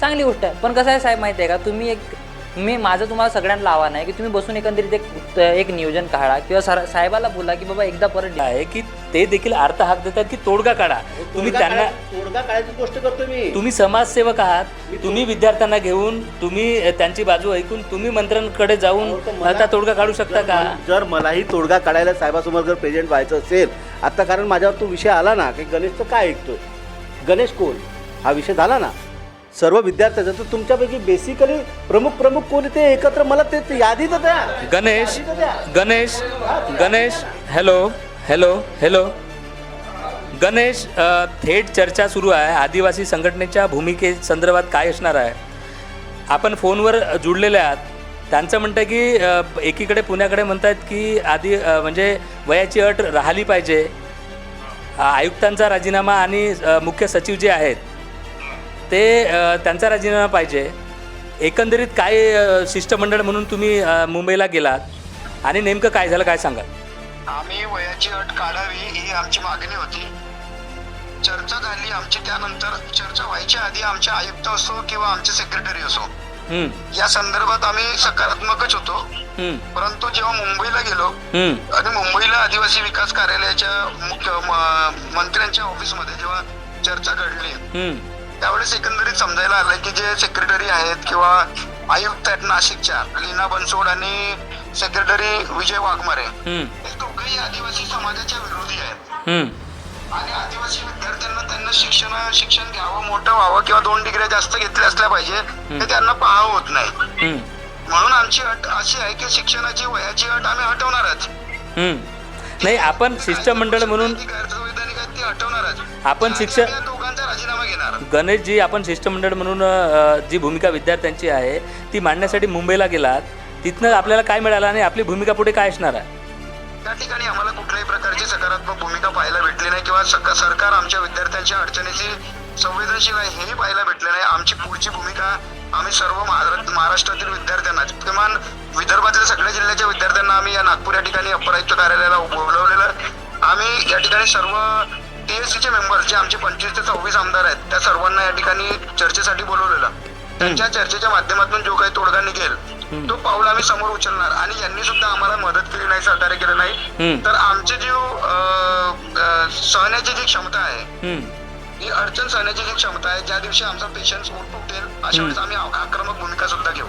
चांगली गोष्ट आहे. पण कसं आहे साहेब माहिती आहे का, तुम्ही माझं तुम्हाला सगळ्यांना आव्हान आहे की तुम्ही बसून एकंदरीत एक नियोजन काढा किंवा साहेबाला बोला की बाबा एकदा परत आहे की ते देखील अर्थ हाक देतात की तोडगा काढा. तुम्ही त्यांना तोडगा काढायची गोष्ट करतो मी. तुम्ही समाजसेवक आहात, तुम्ही विद्यार्थ्यांना घेऊन तुम्ही त्यांची बाजू ऐकून तुम्ही मंत्र्यांकडे जाऊन आता तोडगा काढू शकता का? जर मलाही तोडगा काढायला साहेबासमोर जर प्रेझेंट व्हायचं असेल आता, कारण माझ्यावर तो विषय आला ना की गणेशचं काय ऐकतोय, गणेश कोण हा विषय झाला ना सर्व विद्यार्थ्यांचा, तर तुमच्यापैकी बेसिकली प्रमुख कोण ते एकत्र मला ते यादी तर द्या. गणेश गणेश गणेश हॅलो गणेश, थेट चर्चा सुरू आहे. आदिवासी संघटनेच्या भूमिकेसंदर्भात काय असणार आहे? आपण फोनवर जुळलेले आहात. त्यांचं म्हणतं की एकीकडे पुण्याकडे म्हणतात की म्हणजे वयाची अट राहिली पाहिजे, आयुक्तांचा राजीनामा आणि मुख्य सचिव जे आहेत ते त्यांचा राजीनामा पाहिजे. एकंदरीत काय शिष्टमंडळ म्हणून तुम्ही मुंबईला गेलात आणि नेमकं काय झालं काय सांगा? आम्ही वयाची अट काढावी ही आमची मागणी होती. चर्चा झाली आमची, त्यानंतर चर्चा व्हायच्या आधी आमचे आयुक्त असो किंवा आमचे सेक्रेटरी असो या संदर्भात आम्ही सकारात्मकच होतो. परंतु जेव्हा मुंबईला गेलो आणि मुंबईला आदिवासी विकास कार्यालयाच्या मुख्य मंत्र्यांच्या ऑफिसमध्ये जेव्हा चर्चा घडली त्यावेळेस एकंदरीत समजायला आलं की जे सेक्रेटरी आहेत किंवा आयुक्त आहेत नाशिकच्या लीना बनसोड आणि सेक्रेटरी विजय वाघमारे हे दोघेही आदिवासी समाजाच्या विरोधी आहेत आणि आदिवासी विद्यार्थ्यांना त्यांना शिक्षण घ्यावं, मोठं व्हावं किंवा 2 डिग्र्या जास्त घेतल्या असल्या पाहिजे हे त्यांना पाहावं होत नाही. म्हणून आमची अट अशी आहे की शिक्षणाची वयाची अट आम्ही हटवणारच नाही. आपण शिष्टमंडळ म्हणून गैरसंवैधानिक आहेत ती हटवणारच. आपण दोघांचा राजीनामा घेणार. गणेशजी, आपण शिष्टमंडळ म्हणून जी भूमिका विद्यार्थ्यांची आहे ती मांडण्यासाठी मुंबईला गेलात, तिथनं आपल्याला काय मिळालं आणि आपली भूमिका पुढे काय असणार आहे? त्या ठिकाणी आम्हाला कुठल्याही प्रकारची सकारात्मक भूमिका पाहायला भेटली नाही किंवा सरकार आमच्या विद्यार्थ्यांच्या अडचणीची संवेदनशील आहे हेही पाहायला भेटले नाही. आमची पुढची भूमिका आम्ही सर्व महाराष्ट्रातील विद्यार्थ्यांना, किमान विदर्भातील सगळ्या जिल्ह्याच्या विद्यार्थ्यांना आम्ही या नागपूर या ठिकाणी अप्पर आयुक्त कार्यालयाला बोलवलेलं. आम्ही या ठिकाणी सर्व TSCचे मेंबर्स जे आमचे 25 ते 26 आमदार आहेत त्या सर्वांना या ठिकाणी चर्चेसाठी बोलवलेलं. त्यांच्या चर्चेच्या माध्यमातून जो काही तोडगा निघेल तो पाऊल आम्ही समोर उचलणार. आणि यांनी सुद्धा आम्हाला मदत केली नाही, सहकार्य केलं नाही, तर आमची जी सहण्याची जी क्षमता आहे, ही अडचण सहण्याची जी क्षमता आहे, ज्या दिवशी आमचा पेशन्स तुटेल अशा वेळेस आम्ही आक्रमक भूमिका सुद्धा घेऊ.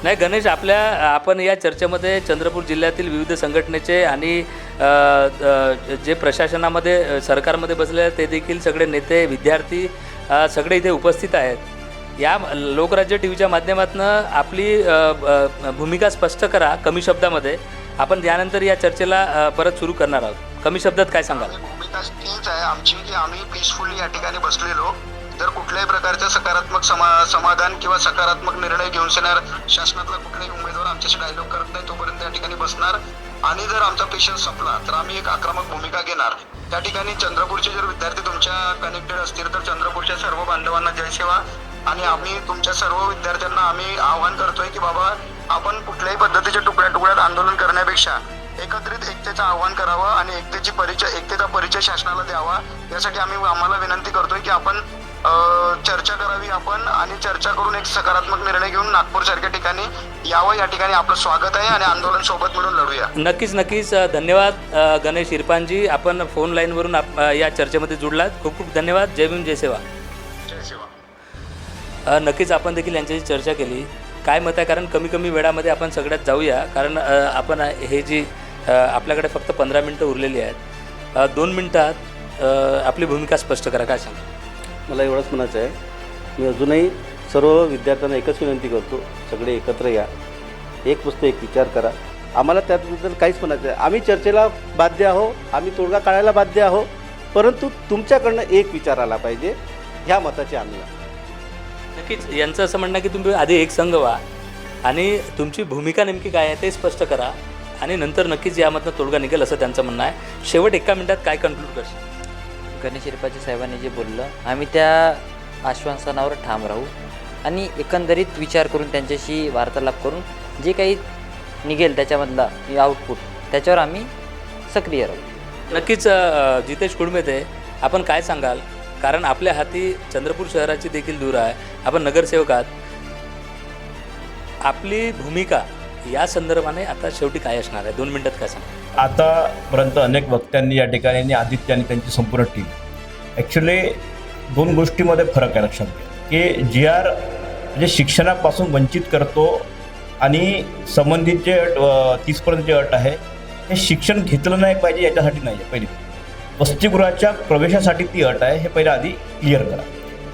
नाही गणेश, आपण या चर्चेमध्ये चंद्रपूर जिल्ह्यातील विविध संघटनेचे आणि जे प्रशासनामध्ये सरकारमध्ये बसले आहेत ते देखील सगळे नेते, विद्यार्थी सगळे इथे उपस्थित आहेत. या लोकराज्य TVच्या माध्यमातून आपली भूमिका स्पष्ट करा कमी शब्दामध्ये. आपण त्यानंतर या चर्चेला परत सुरू करणार आहोत. कमी शब्दात काय सांगाल? भूमिका तीच आहे आमची की आम्ही पीसफुली या ठिकाणी बसलेलो. जर कुठल्याही प्रकारचं सकारात्मक समाधान किंवा सकारात्मक निर्णय घेऊन येणार शासनातला कुठलाही उमेदवार आमच्याशी डायलॉग करत नाही तोपर्यंत या ठिकाणी बसणार. आणि जर आमचा पेशन्स संपला तर आम्ही एक आक्रमक भूमिका घेणार. त्या ठिकाणी चंद्रपूरचे जर विद्यार्थी तुमच्या कनेक्टेड असतील तर चंद्रपूरच्या सर्व बांधवांना जय सेवा. आणि आम्ही तुमच्या सर्व विद्यार्थ्यांना आम्ही आवाहन करतोय की बाबा आपण कुठल्याही पद्धतीच्या तुकड्यात आंदोलन करण्यापेक्षा एकत्रित एकतेचं आव्हान करावं आणि एकतेचा परिचय शासनाला द्यावा. यासाठी आम्हाला विनंती करतोय की आपण चर्चा करावी आपण आणि चर्चा करून एक सकारात्मक निर्णय घेऊन नागपूर सारख्या ठिकाणी यावं. या ठिकाणी आपलं स्वागत आहे आणि आंदोलन सोबत मिळून लढूया. नक्कीच धन्यवाद गणेश इरफानजी, आपण फोन लाईनवरून या चर्चेमध्ये जुडलात. खूप खूप धन्यवाद. जय भीम, जय सेवा. जय सेवा. नक्कीच आपण देखील यांच्याशी चर्चा केली. काय मत आहे, कारण कमी कमी वेळामध्ये आपण सगळ्यात जाऊया, कारण आपण हे जी आपल्याकडे फक्त 15 मिनटं उरलेली आहेत. 2 मिनटात आपली भूमिका स्पष्ट करा. काय सांगा? मला एवढंच म्हणायचं आहे, मी अजूनही सर्व विद्यार्थ्यांना एकच विनंती करतो, सगळे एकत्र या, एक वस्तू एक विचार करा. आम्हाला त्याबद्दल काहीच म्हणायचं आहे, आम्ही चर्चेला बाध्य आहो, आम्ही तोडगा काढायला बाध्य आहो, परंतु तुमच्याकडनं एक विचार आला पाहिजे, ह्या मताची आम्ही आहे. नक्कीच यांचं असं म्हणणं आहे की तुम्ही आधी एक संघ व्हा आणि तुमची भूमिका नेमकी काय आहे ते स्पष्ट करा आणि नंतर नक्कीच यामधनं तोडगा निघेल, असं त्यांचं म्हणणं आहे. शेवट 1 मिनिटात काय कन्क्लूड करशील? गणेश हिरपाचे साहेबांनी जे बोललं, आम्ही त्या आश्वासनावर ठाम राहू आणि एकंदरीत विचार करून त्यांच्याशी वार्तालाप करून जे काही निघेल त्याच्यामधला आउटपुट त्याच्यावर आम्ही सक्रिय राहू. नक्कीच जितेश कुडमे ते आपण काय सांगाल, कारण आपल्या हाती चंद्रपूर शहराची देखील दूर आहे, आपण नगरसेवक आहात, आपली भूमिका या संदर्भाने आता शेवटी काय असणार आहे? 2 मिनिटात काय सांगा? आतापर्यंत अनेक वक्त्यांनी या ठिकाणी आणि आदित्य आणि त्यांची संपूर्ण टीम ॲक्च्युली 2 गोष्टीमध्ये फरक आहे लक्षात घ्या, की GR म्हणजे शिक्षणापासून वंचित करतो आणि संबंधित जे 30पर्यंत जे अट आहे हे शिक्षण घेतलं नाही पाहिजे याच्यासाठी नाही आहे. पहिली वसतिगृहाच्या प्रवेशासाठी ती अट आहे, हे पहिलं आधी क्लिअर करा.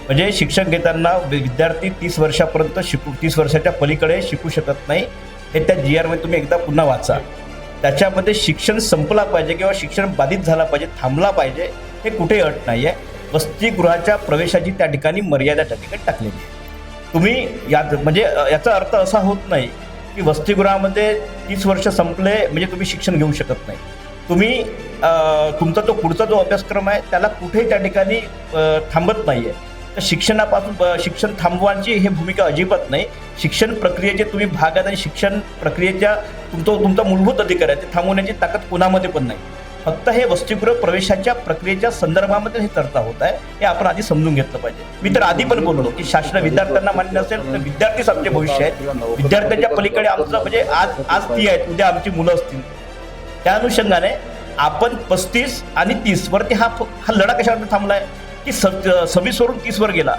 म्हणजे शिक्षण घेताना विद्यार्थी 30 वर्षापर्यंत 30 वर्षाच्या पलीकडे शिकू शकत नाही, हे त्या GRमध्ये तुम्ही एकदा पुन्हा वाचा. त्याच्यामध्ये शिक्षण संपला पाहिजे किंवा शिक्षण बाधित झाला पाहिजे, थांबला पाहिजे, हे कुठेही अट नाही आहे. वसतिगृहाच्या प्रवेशाची त्या ठिकाणी मर्यादा त्या ठिकाणी टाकलेली आहे. तुम्ही यात म्हणजे याचा अर्थ असा होत नाही की वसतिगृहामध्ये 30 वर्ष संपले म्हणजे तुम्ही शिक्षण घेऊ शकत नाही. तुम्ही तुमचा जो पुढचा जो अभ्यासक्रम आहे त्याला कुठेही त्या ठिकाणी थांबत नाही आहे. तर शिक्षणापासून शिक्षण थांबवायची हे भूमिका अजिबात नाही. शिक्षण प्रक्रियेचे तुम्ही भाग आहेत आणि शिक्षण प्रक्रियेच्या तुमचा मूलभूत अधिकार आहे, ते थांबवण्याची ताकद कोणामध्ये पण नाही. फक्त हे वसतिगृह प्रवेशाच्या प्रक्रियेच्या संदर्भामध्ये हे चर्चा होत आहे, हे आपण आधी समजून घेतलं पाहिजे. मी तर आधी पण बोललो की शासन विद्यार्थ्यांना मान्य नसेल तर विद्यार्थीच आमचे भविष्य आहेत. विद्यार्थ्यांच्या पलीकडे आमचं म्हणजे आज ती आहेत, उद्या आमची मुलं असतील. त्या अनुषंगाने आपण 35 आणि 30 वरती हा लढा कशावर थांबला आहे की 26 वरून 30 वर गेला.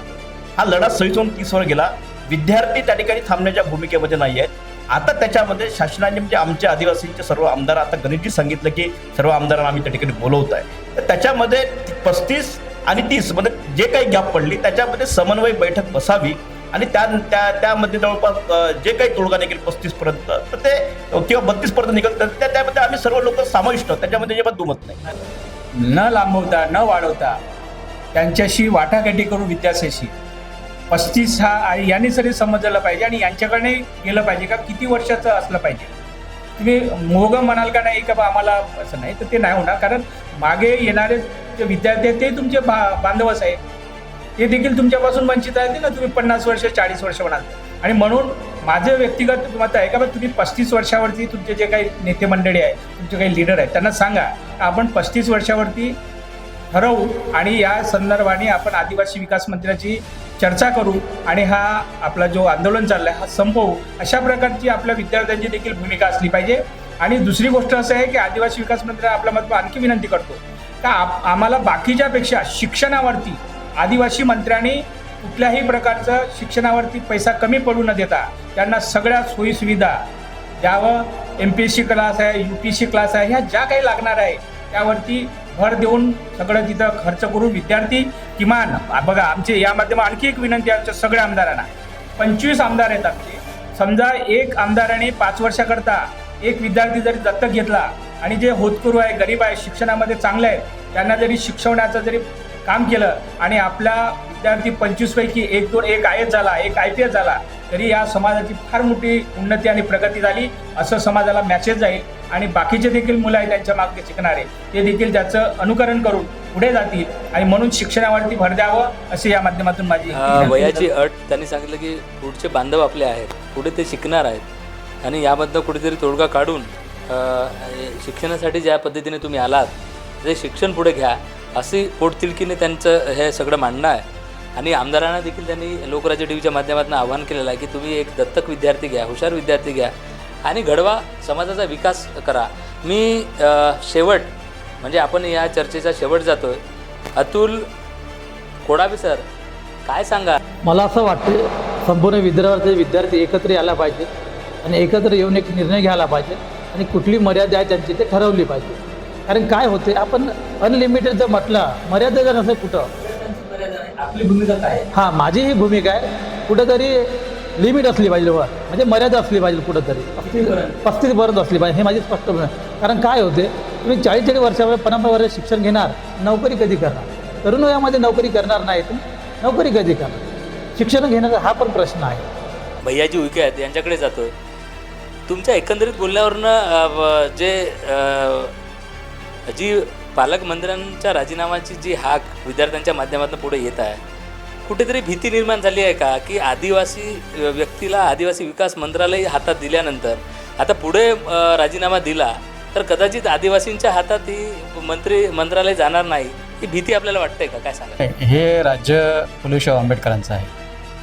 हा लढा 26 वरून 30 वर गेला. विद्यार्थी त्या ठिकाणी थांबण्याच्या भूमिकेमध्ये नाही आहेत. आता त्याच्यामध्ये शासनाने म्हणजे आमच्या आदिवासींचे सर्व आमदार, आता गणेशजी सांगितलं की सर्व आमदारांना आम्ही त्या ठिकाणी बोलवत आहे, तर त्याच्यामध्ये 35 आणि 30 मध्ये जे काही गॅप पडली त्याच्यामध्ये समन्वय बैठक बसावी आणि त्यामध्ये जवळपास जे काही तोडगा निघेल 35पर्यंत तर ते किंवा 32पर्यंत निघेल तर त्यामध्ये आम्ही सर्व लोक समाविष्ट आहोत, त्याच्यामध्ये अजिबात दुमत नाही. न लांबवता न वाढवता त्यांच्याशी वाटाघाटी करून विद्यार्थ्याशी 35 हा आणि यांनी तरी समजलं पाहिजे आणि यांच्याकडे गेलं पाहिजे का किती वर्षाचं असलं पाहिजे. तुम्ही मोग म्हणाल का नाही का बा आम्हाला असं नाही, तर ते नाही होणार, कारण मागे येणारे जे विद्यार्थी आहेत ते तुमचे बांधवच आहेत, ते देखील तुमच्यापासून वंचित आहेत ना. तुम्ही 50 वर्ष 40 वर्ष म्हणाल आणि म्हणून माझं व्यक्तिगत मत आहे का बा तुम्ही 35 वर्षावरती तुमचे जे काही नेते मंडळी आहेत, तुमचे काही लीडर आहेत, त्यांना सांगा आपण 35 वर्षावरती ठरवू आणि या संदर्भाने आपण आदिवासी विकास मंत्र्याची चर्चा करू आणि हा आपला जो आंदोलन चाललं आहे हा संपवू. अशा प्रकारची आपल्या विद्यार्थ्यांची देखील भूमिका असली पाहिजे. आणि दुसरी गोष्ट असं आहे की आदिवासी विकास मंत्री आपल्या मत आणखी विनंती करतो का आम्हाला बाकीच्यापेक्षा शिक्षणावरती आदिवासी मंत्र्यांनी कुठल्याही प्रकारचं शिक्षणावरती पैसा कमी पडू न देता त्यांना सगळ्या सोयीसुविधा द्यावं. MPSC क्लास आहे, UPSC क्लास आहे, ह्या ज्या काही लागणार आहे त्यावरती भर देऊन सगळं तिथं खर्च करून विद्यार्थी किमान बघा. आमचे या माध्यमात आणखी एक विनंती आहे आमच्या सगळ्या आमदारांना. 25 आमदार आहेत आमचे. समजा एक आमदाराने 5 वर्षाकरता एक विद्यार्थी जरी दत्तक घेतला आणि जे होतकरू आहे, गरीब आहे, शिक्षणामध्ये चांगले आहेत, त्यांना जरी शिकवण्याचं जरी काम केलं आणि आपला विद्यार्थी 25 पैकी 1-2 एक IAS झाला, एक IPS झाला, तरी या समाजाची फार मोठी उन्नती आणि प्रगती झाली असं समाजाला मेसेज जाईल. आणि बाकीचे देखील मुलं आहेत त्यांच्या मागे शिकणारे, ते देखील त्याचं अनुकरण करून पुढे जातील आणि म्हणून शिक्षणावरती भर द्यावं असे या माध्यमातून माझी वयाची अट त्यांनी सांगितलं की पुढचे बांधव आपले आहेत, पुढे ते शिकणार आहेत आणि यामधनं कुठेतरी तोडगा काढून शिक्षणासाठी ज्या पद्धतीने तुम्ही आलात ते शिक्षण पुढे घ्या अशी पोटतिडकीने त्यांचं हे सगळं मांडणं आहे. आणि आमदारांना देखील त्यांनी लोकराज्य टीव्हीच्या माध्यमातून आवाहन केलेलं आहे की तुम्ही एक दत्तक विद्यार्थी घ्या, हुशार विद्यार्थी घ्या आणि घडवा, समाजाचा विकास करा. मी शेवट म्हणजे आपण या चर्चेचा शेवट जातोय. अतुल कोडाबी सर काय सांगा? मला असं वाटते संपूर्ण विदर्भाचे विद्यार्थी एकत्र यायला पाहिजे आणि एकत्र येऊन एक निर्णय घ्यायला पाहिजे आणि कुठली मर्यादा आहे त्यांची ते ठरवली पाहिजे. कारण काय होते, आपण अनलिमिटेड जर म्हटलं, मर्यादा जर नसेल कुठं, आपली भूमिका काय आहे? हां, माझी ही भूमिका आहे, कुठंतरी लिमिट असली पाहिजे वर, म्हणजे मर्यादा असली पाहिजे कुठंतरी 35पर्यंत असली पाहिजे, हे माझी स्पष्ट भूमिका आहे. कारण काय होते, तुम्ही 40 वर्षावर 50 वर्ष शिक्षण घेणार, नोकरी कधी करणार? तरुण वयामध्ये नोकरी करणार नाही, तुम्ही नोकरी कधी करणार? शिक्षण घेण्याचा हा पण प्रश्न आहे. भैयाजी उईके आहेत यांच्याकडे जातोय. तुमच्या एकंदरीत बोलण्यावरनं जी पालकमंत्र्यांच्या राजीनामाची जी हाक विद्यार्थ्यांच्या माध्यमातून पुढे येत आहे, कुठेतरी भीती निर्माण झाली आहे का की आदिवासी व्यक्तीला आदिवासी विकास मंत्रालय हातात दिल्यानंतर आता पुढे राजीनामा दिला तर कदाचित आदिवासींच्या हातात ही मंत्रालय जाणार नाही, ही भीती आपल्याला वाटते का? काय सांगा? हे राज्य फुलेशाह आंबेडकरांचं आहे,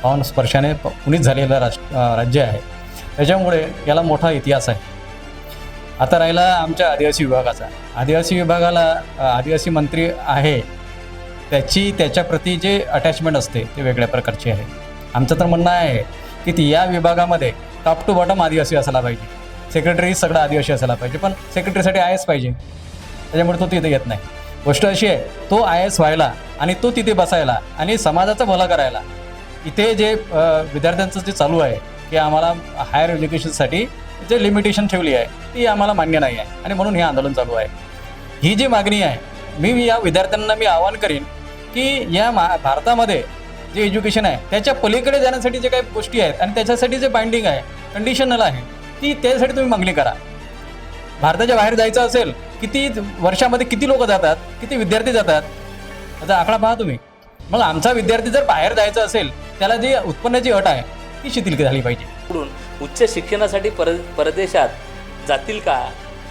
पावन स्पर्शाने पुनीत झालेलं राज्य आहे. त्याच्यामुळे याला मोठा इतिहास आहे. आता राहिला आमच्या आदिवासी विभागाचा. आदिवासी विभागाला आदिवासी मंत्री आहे, त्याच्याप्रती जे अटॅचमेंट असते ते वेगळ्या प्रकारची आहे. आमचं तर म्हणणं आहे की ती या विभागामध्ये टॉप टू बॉटम आदिवासी असायला पाहिजे, सेक्रेटरी सगळं आदिवासी असायला पाहिजे, पण सेक्रेटरीसाठी IAS पाहिजे, त्याच्यामुळे तो तिथे येत नाही. गोष्ट अशी आहे, तो IAS व्हायला आणि तो तिथे बसायला आणि समाजाचा भला करायला, इथे जे विद्यार्थ्यांचं जे चालू आहे की आम्हाला हायर एज्युकेशनसाठी जे लिमिटेशन ठेवली आहे ती आम्हाला मान्य नाही आहे आणि म्हणून हे आंदोलन चालू आहे. ही जी मागणी आहे, मी या विद्यार्थ्यांना आवाहन करीन की या भारतामध्ये जे एज्युकेशन आहे त्याच्या पलीकडे जाण्यासाठी जे काही गोष्टी आहेत आणि त्याच्यासाठी जे बाइंडिंग आहे, कंडिशनल आहे, ती त्यासाठी तुम्ही मागणी करा. भारताच्या बाहेर जायचं असेल, किती वर्षामध्ये किती लोक जातात, किती विद्यार्थी जातात, आता आकडा पहा तुम्ही. मग आमचा विद्यार्थी जर बाहेर जायचं असेल, त्याला जी उत्पन्नाची अट आहे ती शिथिल झाली पाहिजे. पुढून उच्च शिक्षणासाठी परदेशात जातील का?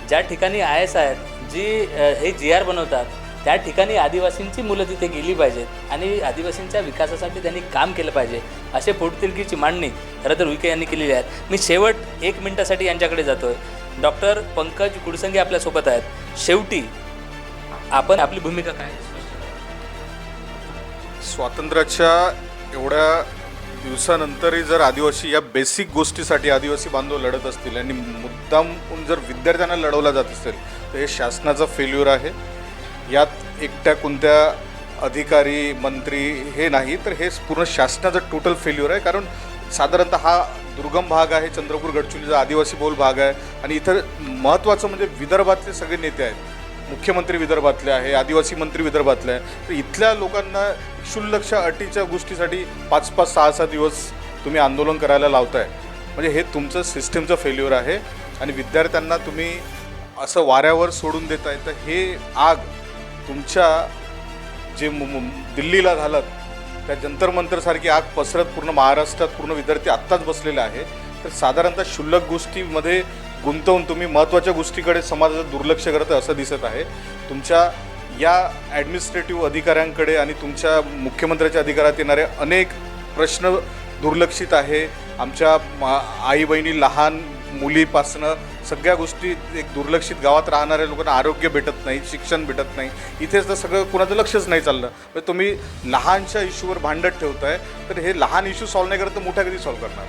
ज्या ठिकाणी IAS आहेत, जी हे GR बनवतात, त्या ठिकाणी आदिवासींची मुलं तिथे गेली पाहिजेत आणि आदिवासींच्या विकासासाठी त्यांनी काम केलं पाहिजे, असे पोटतिडकीची मांडणी खरं तर उईके यांनी केलेली आहे. मी शेवट 1 मिनिटासाठी यांच्याकडे जातोय. डॉक्टर पंकज कुडसंगे आपल्यासोबत आहेत. शेवटी आपण आपली भूमिका काय? स्वातंत्र्याच्या एवढ्या दिवसानंतरही जर आदिवासी या बेसिक गोष्टीसाठी आदिवासी बांधव लढत असतील आणि मुद्दाम जर विद्यार्थ्यांना लढवला जात असेल तर हे शासनाचा फेल्युअर आहे. यात एकट्या कोणत्या अधिकारी मंत्री हे नाही, तर हे पूर्ण शासनाचं टोटल फेल्युअर आहे. कारण साधारणतः हा दुर्गम भाग आहे, चंद्रपूर गडचिरोलीचा आदिवासी बहुल भाग आहे आणि इथं महत्त्वाचं म्हणजे विदर्भातले सगळे नेते आहेत. मुख्यमंत्री विदर्भातले आहे, आदिवासी मंत्री विदर्भातले आहे. तर इथल्या लोकांना क्षुल्लकशा अटीच्या गोष्टीसाठी 5-5, 6-6 दिवस तुम्ही आंदोलन करायला लावताय. म्हणजे हे तुमचं सिस्टमचं फेल्युअर आहे आणि विद्यार्थ्यांना तुम्ही असं वाऱ्यावर सोडून देताय. तर हे आग तुमच्या जे दिल्लीला झालं त्या जंतर मंतरसारखी आग पसरत पूर्ण महाराष्ट्रात पूर्ण विद्यार्थी आत्ताच बसलेले आहे. तर साधारणतः क्षुल्लक गोष्टीमध्ये गुंतवून तुम्ही महत्त्वाच्या गोष्टीकडे समाजाचं दुर्लक्ष करत असं दिसत आहे. तुमच्या या ॲडमिनिस्ट्रेटिव्ह अधिकाऱ्यांकडे आणि तुमच्या मुख्यमंत्र्याच्या अधिकारात येणारे अनेक प्रश्न दुर्लक्षित आहे. आमच्या आई बहिणी, लहान मुलीपासनं सगळ्या गोष्टी एक दुर्लक्षित, गावात राहणाऱ्या लोकांना आरोग्य भेटत नाही, शिक्षण भेटत नाही. इथेच तर सगळं कोणाचं लक्षच नाही चाललं. म्हणजे तुम्ही लहानशा इश्यूवर भांडत ठेवताय, तर हे लहान इश्यू सॉल्व्ह नाही करत तर मोठा कधी सॉल्व्ह करणार?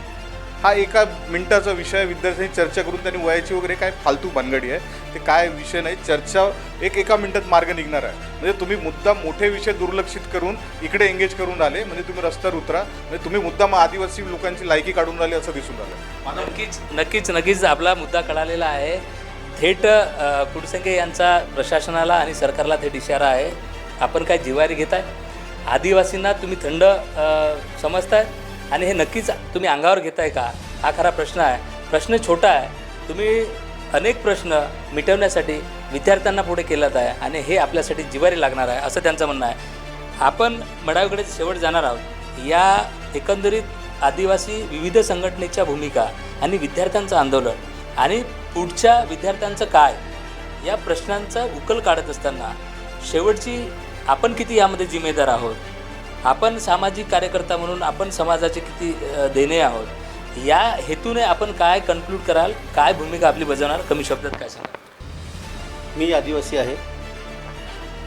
हा एका मिनिटाचा विषय, विद्यार्थ्यांनी चर्चा करून त्यांनी वयाची वगैरे काय फालतू भानगडी आहे, ते काय विषय नाही. चर्चा एका मिनिटात मार्ग निघणार आहे. म्हणजे तुम्ही मुद्दाम मोठे विषय दुर्लक्षित करून इकडे एंगेज करून आले, म्हणजे तुम्ही रस्त्यावर उतरा, म्हणजे तुम्ही मुद्दाम आदिवासी लोकांची लायकी काढून राहिले असं दिसून आलं. नक्कीच आपला मुद्दा कळालेला आहे. थेट कुडसंगे यांचा प्रशासनाला आणि सरकारला थेट इशारा आहे, आपण काय जिवारी घेताय, आदिवासींना तुम्ही थंड समजताय आणि हे नक्कीच तुम्ही अंगावर घेताय का, हा खरा प्रश्न आहे. प्रश्न छोटा आहे, तुम्ही अनेक प्रश्न मिटवण्यासाठी विद्यार्थ्यांना पुढे केलात आहे आणि हे आपल्यासाठी जिवारी लागणार आहे असं त्यांचं म्हणणं आहे. आपण मडावीकडे शेवट जाणार आहोत. या एकंदरीत आदिवासी विविध संघटनेच्या भूमिका आणि विद्यार्थ्यांचं आंदोलन आणि पुढच्या विद्यार्थ्यांचं काय, या प्रश्नांचा उकल काढत असताना शेवटची आपण किती यामध्ये जिम्मेदार आहोत, आपण सामाजिक कार्यकर्ता म्हणून आपण समाजाचे किती देणे आहोत, या हेतूने आपण काय कन्क्लूड कराल, काय भूमिका आपली बजावणार, कमी शब्दात काय सांगा? मी आदिवासी आहे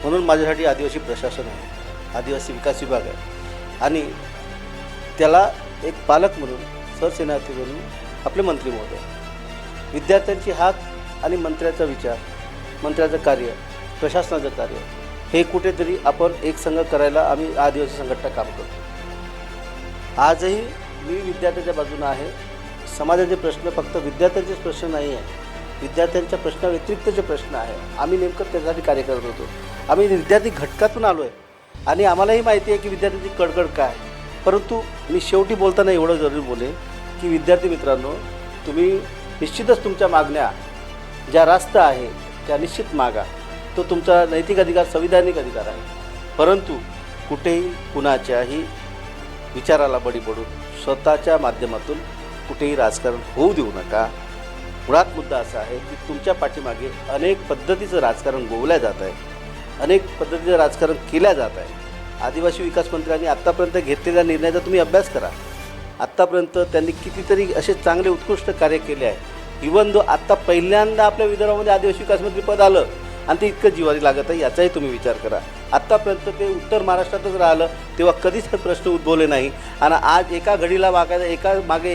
म्हणून माझ्यासाठी आदिवासी प्रशासन आहे, आदिवासी विकास विभाग आहे आणि त्याला एक पालक म्हणून, सरसेनापती म्हणून आपले मंत्री महोदय, विद्यार्थ्यांची हाक आणि मंत्र्याचा विचार, मंत्र्याचं कार्य, प्रशासनाचं कार्य हे कुठेतरी आपण एकसंघ करायला आम्ही आदिवासी संघटना काम करतो. आजही मी विद्यार्थ्याच्या बाजूनं आहे. समाजाचे प्रश्न फक्त विद्यार्थ्यांचेच प्रश्न नाही आहे, विद्यार्थ्यांच्या प्रश्नाव्यतिरिक्तचे प्रश्न आहे. आम्ही नेमकं त्यासाठी कार्य करत होतो. आम्ही विद्यार्थी घटकातून आलो आहे आणि आम्हालाही माहिती आहे की विद्यार्थ्यांची कडकड काय. परंतु मी शेवटी बोलताना एवढं जरूर बोलेन की विद्यार्थी मित्रांनो, तुम्ही निश्चितच तुमच्या मागण्या ज्या रास्त आहे त्या निश्चित मागा. तो तुमचा नैतिक अधिकार, संविधानिक अधिकार आहे. परंतु कुठेही कुणाच्याही विचाराला बळी पडून स्वतःच्या माध्यमातून कुठेही राजकारण होऊ देऊ नका. मुळात मुद्दा असा आहे की तुमच्या पाठीमागे अनेक पद्धतीचं राजकारण गोवल्या जात आहे, अनेक पद्धतीचं राजकारण केल्या जात आहे. आदिवासी विकास मंत्र्यांनी आत्तापर्यंत घेतलेल्या निर्णयाचा तुम्ही अभ्यास करा. आत्तापर्यंत त्यांनी कितीतरी असे चांगले उत्कृष्ट कार्य केले आहे. इवन दो आत्ता पहिल्यांदा आपल्या विदर्भामध्ये आदिवासी विकास मंत्री पद आलं आणि ते इतकं जिव्हारी लागत आहे याचाही तुम्ही विचार करा. आत्तापर्यंत ते उत्तर महाराष्ट्रातच राहिलं तेव्हा कधीच हे प्रश्न उद्भवले नाही आणि आज एका घडीला मागायचं एका मागे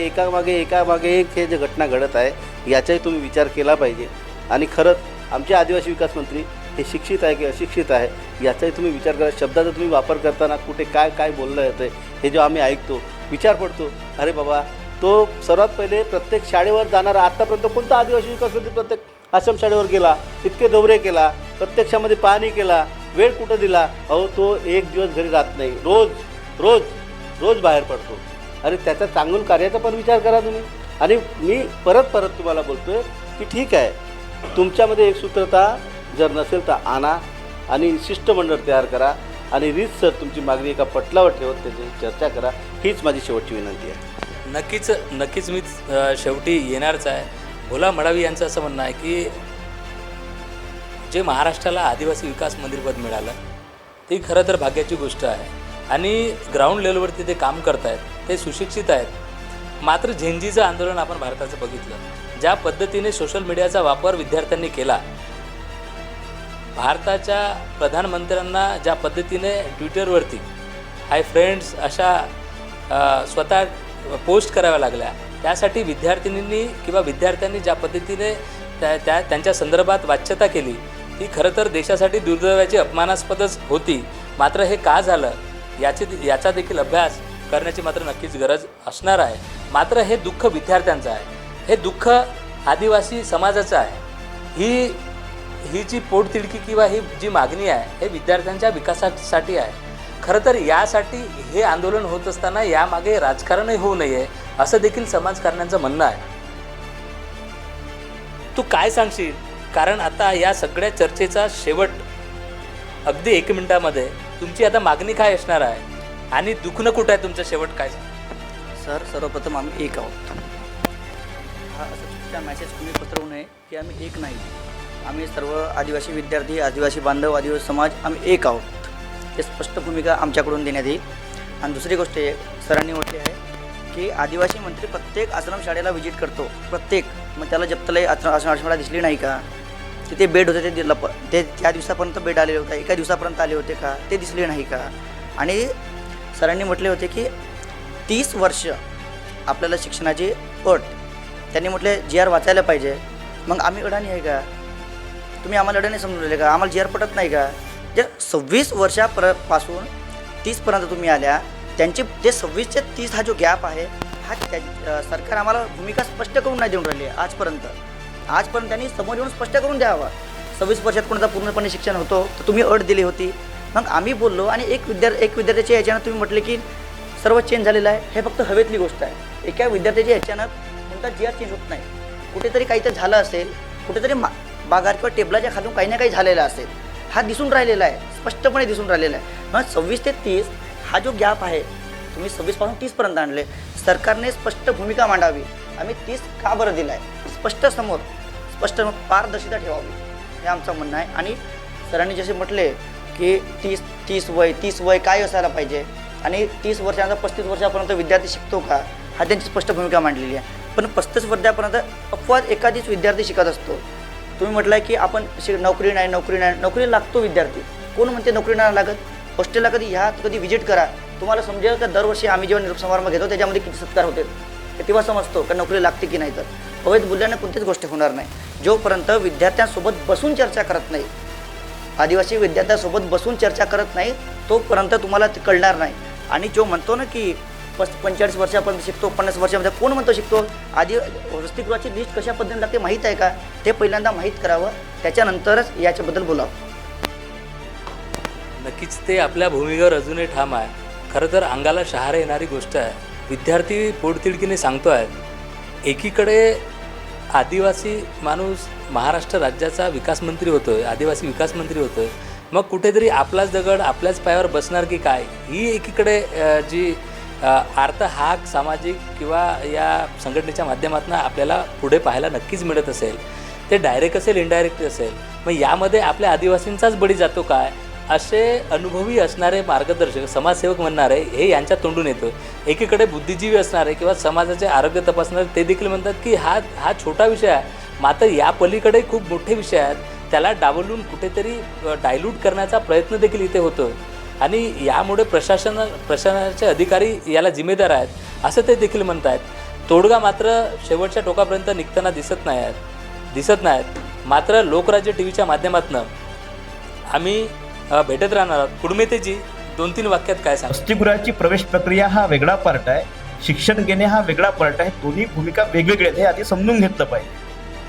एक हे जे घटना घडत आहे याचाही तुम्ही विचार केला पाहिजे. आणि खरंच आमचे आदिवासी विकास मंत्री हे शिक्षित आहे की अशिक्षित आहे याचाही तुम्ही विचार करा. शब्दाचा तुम्ही वापर करताना कुठे काय काय बोललं जातं आहे हे जेव्हा आम्ही ऐकतो विचार पडतो, अरे बाबा तो सर्वात पहिले प्रत्येक शाळेवर जाणारा आत्तापर्यंत कोणता आदिवासी विकास मंत्री प्रत्येक आश्रम शाळेवर गेला, इतके दौरे केला, प्रत्यक्षामध्ये पाहणी केला, वेळ कुठं दिला. अहो तो एक दिवस घरी राहत नाही, रोज रोज रोज बाहेर पडतो. अरे त्याचा चांगलं कार्याचा पण विचार करा तुम्ही. आणि मी परत तुम्हाला बोलतो आहे की ठीक आहे, तुमच्यामध्ये एक सूत्रता जर नसेल तर आणा आणि शिष्टमंडळ तयार करा आणि रीतसर तुमची मागणी एका पटलावर ठेवत त्याची चर्चा करा. हीच माझी शेवटची विनंती आहे. नक्कीच मी शेवटी येणारच आहे. भोला मडावी यांचं असं म्हणणं आहे की जे महाराष्ट्राला आदिवासी विकास मंत्रीपद मिळालं ती खरं तर भाग्याची गोष्ट आहे आणि ग्राउंड लेवलवरती ते काम करत आहेत, ते सुशिक्षित आहेत. मात्र झेंजीचं आंदोलन आपण भारताचं बघितलं, ज्या पद्धतीने सोशल मीडियाचा वापर विद्यार्थ्यांनी केला, भारताच्या प्रधानमंत्र्यांना ज्या पद्धतीने ट्विटरवरती हाय फ्रेंड्स अशा स्वतः पोस्ट कराव्या लागल्या, त्यासाठी विद्यार्थिनींनी किंवा विद्यार्थ्यांनी ज्या पद्धतीने त्यांच्या संदर्भात वाच्यता केली ती खरं तर देशासाठी दुर्दैवाची अपमानास्पदच होती. मात्र हे का झालं याचा देखील अभ्यास करण्याची मात्र नक्कीच गरज असणार आहे. मात्र हे दुःख विद्यार्थ्यांचं आहे, हे दुःख आदिवासी समाजाचं आहे. ही जी पोटतिडकी किंवा ही जी मागणी आहे हे विद्यार्थ्यांच्या विकासासाठी आहे. खरं तर यासाठी हे आंदोलन होत असताना यामागे राजकारणही होऊ नये असं देखील समाजकारण्यांचं म्हणणं आहे. तू काय सांगशील? कारण आता या सगळ्या चर्चेचा शेवट अगदी 1 मिनिटामध्ये तुमची आता मागणी काय असणार आहे आणि दुखणं कुठं आहे तुमचं शेवट काय? सर, सर्वप्रथम आम्ही एक आहोत. हा असा चुकीचा मॅसेज कुणी पसरवू नये की आम्ही एक नाही. आम्ही सर्व आदिवासी विद्यार्थी, आदिवासी बांधव, आदिवासी समाज आम्ही एक आहोत. हे स्पष्ट भूमिका आमच्याकडून देण्यात येईल. आणि दुसरी गोष्ट सरांनी म्हटली आहे की आदिवासी मंत्री प्रत्येक आश्रमशाळेला व्हिजिट करतो, प्रत्येक. मग त्याला जप्तलय आश्रमशाळा दिसली नाही का? तिथे बेड होते ते त्या दिवसापर्यंत बेड आलेले होते, एका दिवसापर्यंत आले होते का? ते दिसले नाही का? आणि सरांनी म्हटले होते की 30 वर्ष आपल्याला शिक्षणाची अट, त्यांनी म्हटले GR वाचायला पाहिजे. मग आम्ही अडाणी आहे का? तुम्ही आम्हाला अडाणी समजून राहिले का? आम्हाला GR पटत नाही का? जे 26 वर्षापासून 30पर्यंत तुम्ही आल्या, त्यांची ते 26 ते 30 हा जो गॅप आहे हा सरकार आम्हाला भूमिका स्पष्ट करून नाही देऊन राहिली आहे आजपर्यंत त्यांनी समोर येऊन स्पष्ट करून द्यावा. 26 वर्षात कोणाचा पूर्णपणे शिक्षण होतो तर तुम्ही अट दिली होती. मग आम्ही बोललो आणि एक विद्यार्थ्याच्या ह्याच्यानं तुम्ही म्हटले की सर्व चेंज झालेलं आहे. हे फक्त हवेतली गोष्ट आहे. एका विद्यार्थ्याच्या ह्याच्यानं कोणता GR चेंज होत नाही. कुठेतरी काहीतरी झालं असेल, कुठेतरी बागार किंवा टेबलाच्या खालून काही ना काही झालेलं असेल. हा दिसून राहिलेला आहे, स्पष्टपणे दिसून राहिलेला आहे. मग 26 ते 30 हा जो गॅप आहे तुम्ही 26 पासून 30पर्यंत आणले. सरकारने स्पष्ट भूमिका मांडावी. आम्ही 30 का बरं दिला आहे स्पष्ट पारदर्शिता ठेवावी हे आमचं म्हणणं आहे. आणि सरांनी जसे म्हटले की 30 वय काय असायला पाहिजे आणि 30 वर्षानंतर 35 वर्षापर्यंत विद्यार्थी शिकतो का, हा त्यांची स्पष्ट भूमिका मांडलेली आहे. पण 35 वर्षापर्यंत अपवाद एखादीच विद्यार्थी शिकत असतो. तुम्ही म्हटलं आहे की आपण नोकरी नाही, नोकरी लागतो विद्यार्थी. कोण म्हणते नोकरी नाही लागत? हॉस्टेलला कधी ह्या, कधी व्हिजिट करा. तुम्हाला समजेल का दरवर्षी आम्ही जेव्हा निरोप समारंभ घेतो त्याच्यामध्ये किती सत्कार होते, तेव्हा समजतो का नोकरी लागते की नाही. तर अवैध बोलल्यानं कोणतीच गोष्ट होणार नाही. जोपर्यंत विद्यार्थ्यांसोबत बसून चर्चा करत नाही, आदिवासी विद्यार्थ्यांसोबत बसून चर्चा करत नाही, तोपर्यंत तुम्हाला ते कळणार नाही. आणि जो म्हणतो ना की 45 वर्षापर्यंत शिकतो, 50 वर्षामध्ये कोण म्हणतो शिकतो, आधी वसतिगृहाची लिस्ट कशा पद्धतीने लागते माहीत आहे का, ते पहिल्यांदा माहीत करावं, त्याच्यानंतरच याच्याबद्दल बोलावं. नक्कीच ते आपल्या भूमिकेवर अजूनही ठाम आहे. खरं तर अंगाला शहारे येणारी गोष्ट आहे. विद्यार्थी पोटतिडकीने सांगतो आहे, एकीकडे आदिवासी माणूस महाराष्ट्र राज्याचा विकासमंत्री होतो आहे, आदिवासी विकासमंत्री होतो आहे, मग कुठेतरी आपलाच दगड आपल्याच पायावर बसणार की काय, ही एकीकडे जी अर्थ हाक सामाजिक किंवा या संघटनेच्या माध्यमातून आपल्याला पुढे पाहायला नक्कीच मिळत असेल. ते डायरेक्ट असेल इनडायरेक्ट असेल, मग यामध्ये आपल्या आदिवासींचाच बळी जातो काय, असे अनुभवी असणारे मार्गदर्शक समाजसेवक म्हणणारे हे यांच्या तोंडून येतो. एकीकडे बुद्धिजीवी असणारे किंवा समाजाचे आरोग्य तपासणारे ते देखील म्हणतात की हा छोटा विषय आहे, मात्र या पलीकडे खूप मोठे विषय आहेत, त्याला डावलून कुठेतरी डायल्यूट करण्याचा प्रयत्न देखील इथे होतो आणि यामुळे प्रशासनाचे अधिकारी याला जिम्मेदार आहेत असं ते देखील म्हणत आहेत. तोडगा मात्र शेवटच्या टोकापर्यंत निघताना दिसत नाहीत. मात्र लोकराज्य टीव्हीच्या माध्यमातून आम्ही भेटत राहणार आहोत. कुडमेतेजी 2-3 वाक्यात काय सांग. वसतिगृहाची प्रवेश प्रक्रिया हा वेगळा पार्ट आहे, शिक्षण घेणे हा वेगळा पार्ट आहे. दोन्ही भूमिका वेगवेगळ्या आहेत हे आधी समजून घेतलं पाहिजे.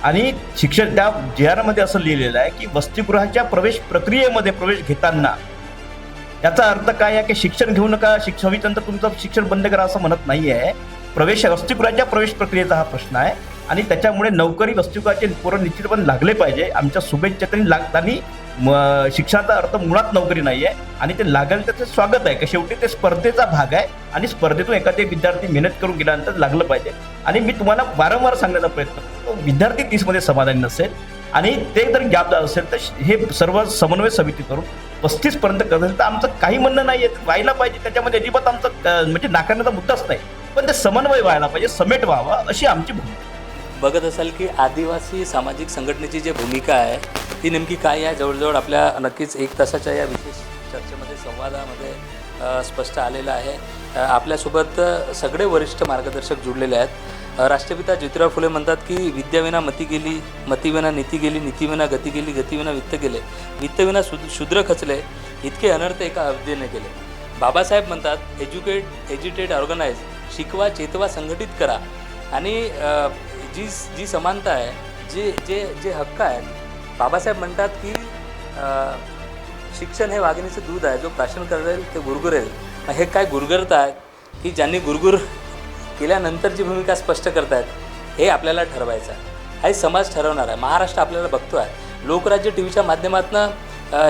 आणि शिक्षण त्या JR मध्ये असं लिहिलेलं आहे की वसतिगृहाच्या प्रवेश प्रक्रियेमध्ये प्रवेश घेताना याचा अर्थ काय आहे की शिक्षण घेऊ नका, सवितंत्र तुमचं शिक्षण बंद करा असं म्हणत नाही आहे. वसतिगृहाच्या प्रवेश प्रक्रियेचा हा प्रश्न आहे आणि त्याच्यामुळे नोकरी वसतिगृहाचे पोरं निश्चितपणे लागले पाहिजे. आमच्या शुभेच्छा तरी लागताना शिक्षणाचा अर्थ मुळात नोकरी नाही आहे आणि ते लागेल त्याचं स्वागत आहे की शेवटी ते स्पर्धेचा भाग आहे आणि स्पर्धेतून एखादे विद्यार्थी मेहनत करून गेल्यानंतर लागलं पाहिजे. आणि मी तुम्हाला वारंवार सांगण्याचा प्रयत्न करतो, विद्यार्थी 30मध्ये समाधानी नसेल आणि ते जर गॅप असेल तर हे सर्व समन्वय समिती करून 35पर्यंत करेल तर आमचं काही म्हणणं नाही आहे, व्हायला पाहिजे. त्याच्यामध्ये अजिबात आमचं म्हणजे नाकारण्याचा मुद्दाच नाही, पण ते समन्वय व्हायला पाहिजे, समेट व्हावा अशी आमची भूमिका. बघत असाल की आदिवासी सामाजिक संघटनेची जी भूमिका आहे ती नेमकी काय आहे, जवळजवळ आपल्या नक्कीच 1 तासाच्या या विशेष चर्चेमध्ये संवादामध्ये स्पष्ट आलेलं आहे. आपल्यासोबत सगळे वरिष्ठ मार्गदर्शक जुडलेले आहेत. राष्ट्रपिता ज्योतिराव फुले म्हणतात की विद्याविना मती गेली, मतीविना नीती गेली, नीतीविना गती गेली, गतीविना वित्त गेले, वित्तविना शूद्र खचले, इतके अनर्थ एका अवधीने केले. बाबासाहेब म्हणतात एज्युकेट ऑर्गनाइज, शिकवा, चेतवा, संघटित करा. आणि जी समानता आहे, जे हक्क आहेत, बाबासाहेब म्हणतात की शिक्षण हे वाघिणीचं दूध आहे, जो प्राशन करेल ते गुरगुरेल. हे काय गुरगरत आहेत की ज्यांनी गुरगुर केल्यानंतर जी भूमिका स्पष्ट करतायत हे आपल्याला ठरवायचं आहे, हे समाज ठरवणार आहे. महाराष्ट्र आपल्याला बघतो आहे. लोकराज्य टीव्हीच्या माध्यमातून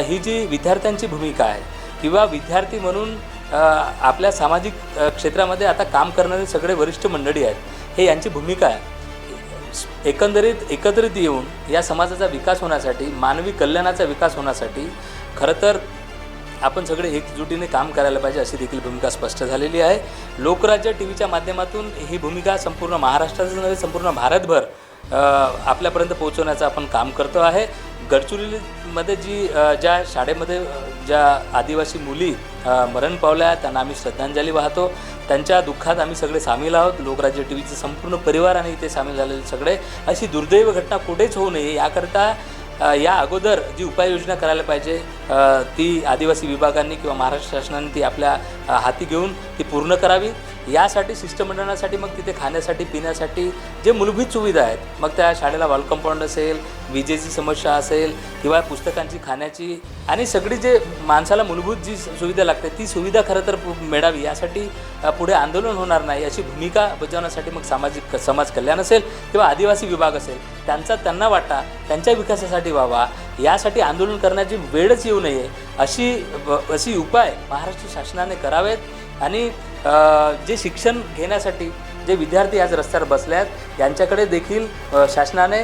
ही जी विद्यार्थ्यांची भूमिका आहे किंवा विद्यार्थी म्हणून आपल्या सामाजिक क्षेत्रामध्ये आता काम करणारे सगळे वरिष्ठ मंडळी आहेत, हे यांची भूमिका आहे. एकत्रित येऊन या समाजाचा विकास होण्यासाठी, मानवी कल्याणाचा विकास होण्यासाठी खरं तर आपण सगळे एकजुटीने काम करायला पाहिजे अशी देखील भूमिका स्पष्ट झालेली आहे. लोकराज्य टीव्हीच्या माध्यमातून ही भूमिका संपूर्ण महाराष्ट्रातच नव्हे संपूर्ण भारतभर आपल्यापर्यंत पोहोचवण्याचं आपण काम करतो आहे. गडचिरोलीमध्ये ज्या शाळेमध्ये ज्या आदिवासी मुली मरण पावल्या त्यांना आम्ही श्रद्धांजली वाहतो. त्यांच्या दुःखात आम्ही सगळे सामील आहोत. लोकराज्य टीव्हीचे संपूर्ण परिवार आणि इथे सामील झालेले सगळे. अशी दुर्दैव घटना कुठेच होऊ नये याकरता या अगोदर जी उपाययोजना करायला पाहिजे ती आदिवासी विभागांनी किंवा महाराष्ट्र शासनाने ती आपल्या हाती घेऊन ती पूर्ण करावी. यासाठी शिष्टमंडळासाठी मग तिथे खाण्यासाठी पिण्यासाठी जे मूलभूत सुविधा आहेत, मग त्या शाळेला वॉल कंपाऊंड असेल, विजेची समस्या असेल किंवा पुस्तकांची, खाण्याची आणि सगळी जे माणसाला मूलभूत जी सुविधा लागते ती सुविधा खरं तर मिळावी यासाठी पुढे आंदोलन होणार नाही अशी भूमिका बजावण्यासाठी मग समाज कल्याण असेल किंवा आदिवासी विभाग असेल त्यांना वाटा त्यांच्या विकासासाठी व्हावा, यासाठी आंदोलन करण्याची वेळच येऊ नये अशी उपाय महाराष्ट्र शासनाने करावेत. आणि जे शिक्षण घेण्यासाठी जे विद्यार्थी आज रस्त्यावर बसले आहेत यांच्याकडे देखील शासनाने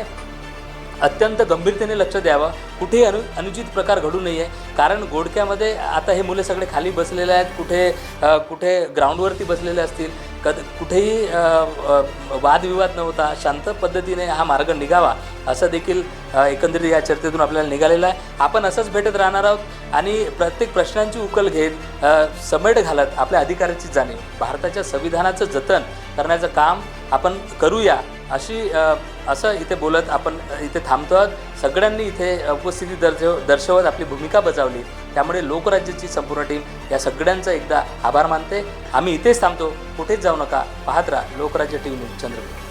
अत्यंत गंभीरतेने लक्ष द्यावं. कुठेही अनुचित प्रकार घडू नये. कारण गोडक्यामध्ये आता हे मुलं सगळे खाली बसलेले आहेत, कुठे ग्राउंडवरती बसलेले असतील. कुठेही वादविवाद न होता शांत पद्धतीने हा मार्ग निघावा असं देखील एकंदरीत या चर्चेतून आपल्याला निघालेलं आहे. आपण असंच भेटत राहणार आहोत आणि प्रत्येक प्रश्नांची उकल घेत समेट घालत आपल्या अधिकाराची जाणीव भारताच्या संविधानाचं जतन करण्याचं काम आपण करूया असं इथे बोलत आपण इथे थांबतो आहोत. सगळ्यांनी इथे उपस्थिती दर्शवत आपली भूमिका बजावली, त्यामुळे लोकराज्याची संपूर्ण टीम या सगळ्यांचा एकदा आभार मानते. आम्ही इथेच थांबतो, कुठेच जाऊ नका, पाहत राहा लोकराज्य टीव्ही न्यूज चंद्रपूर.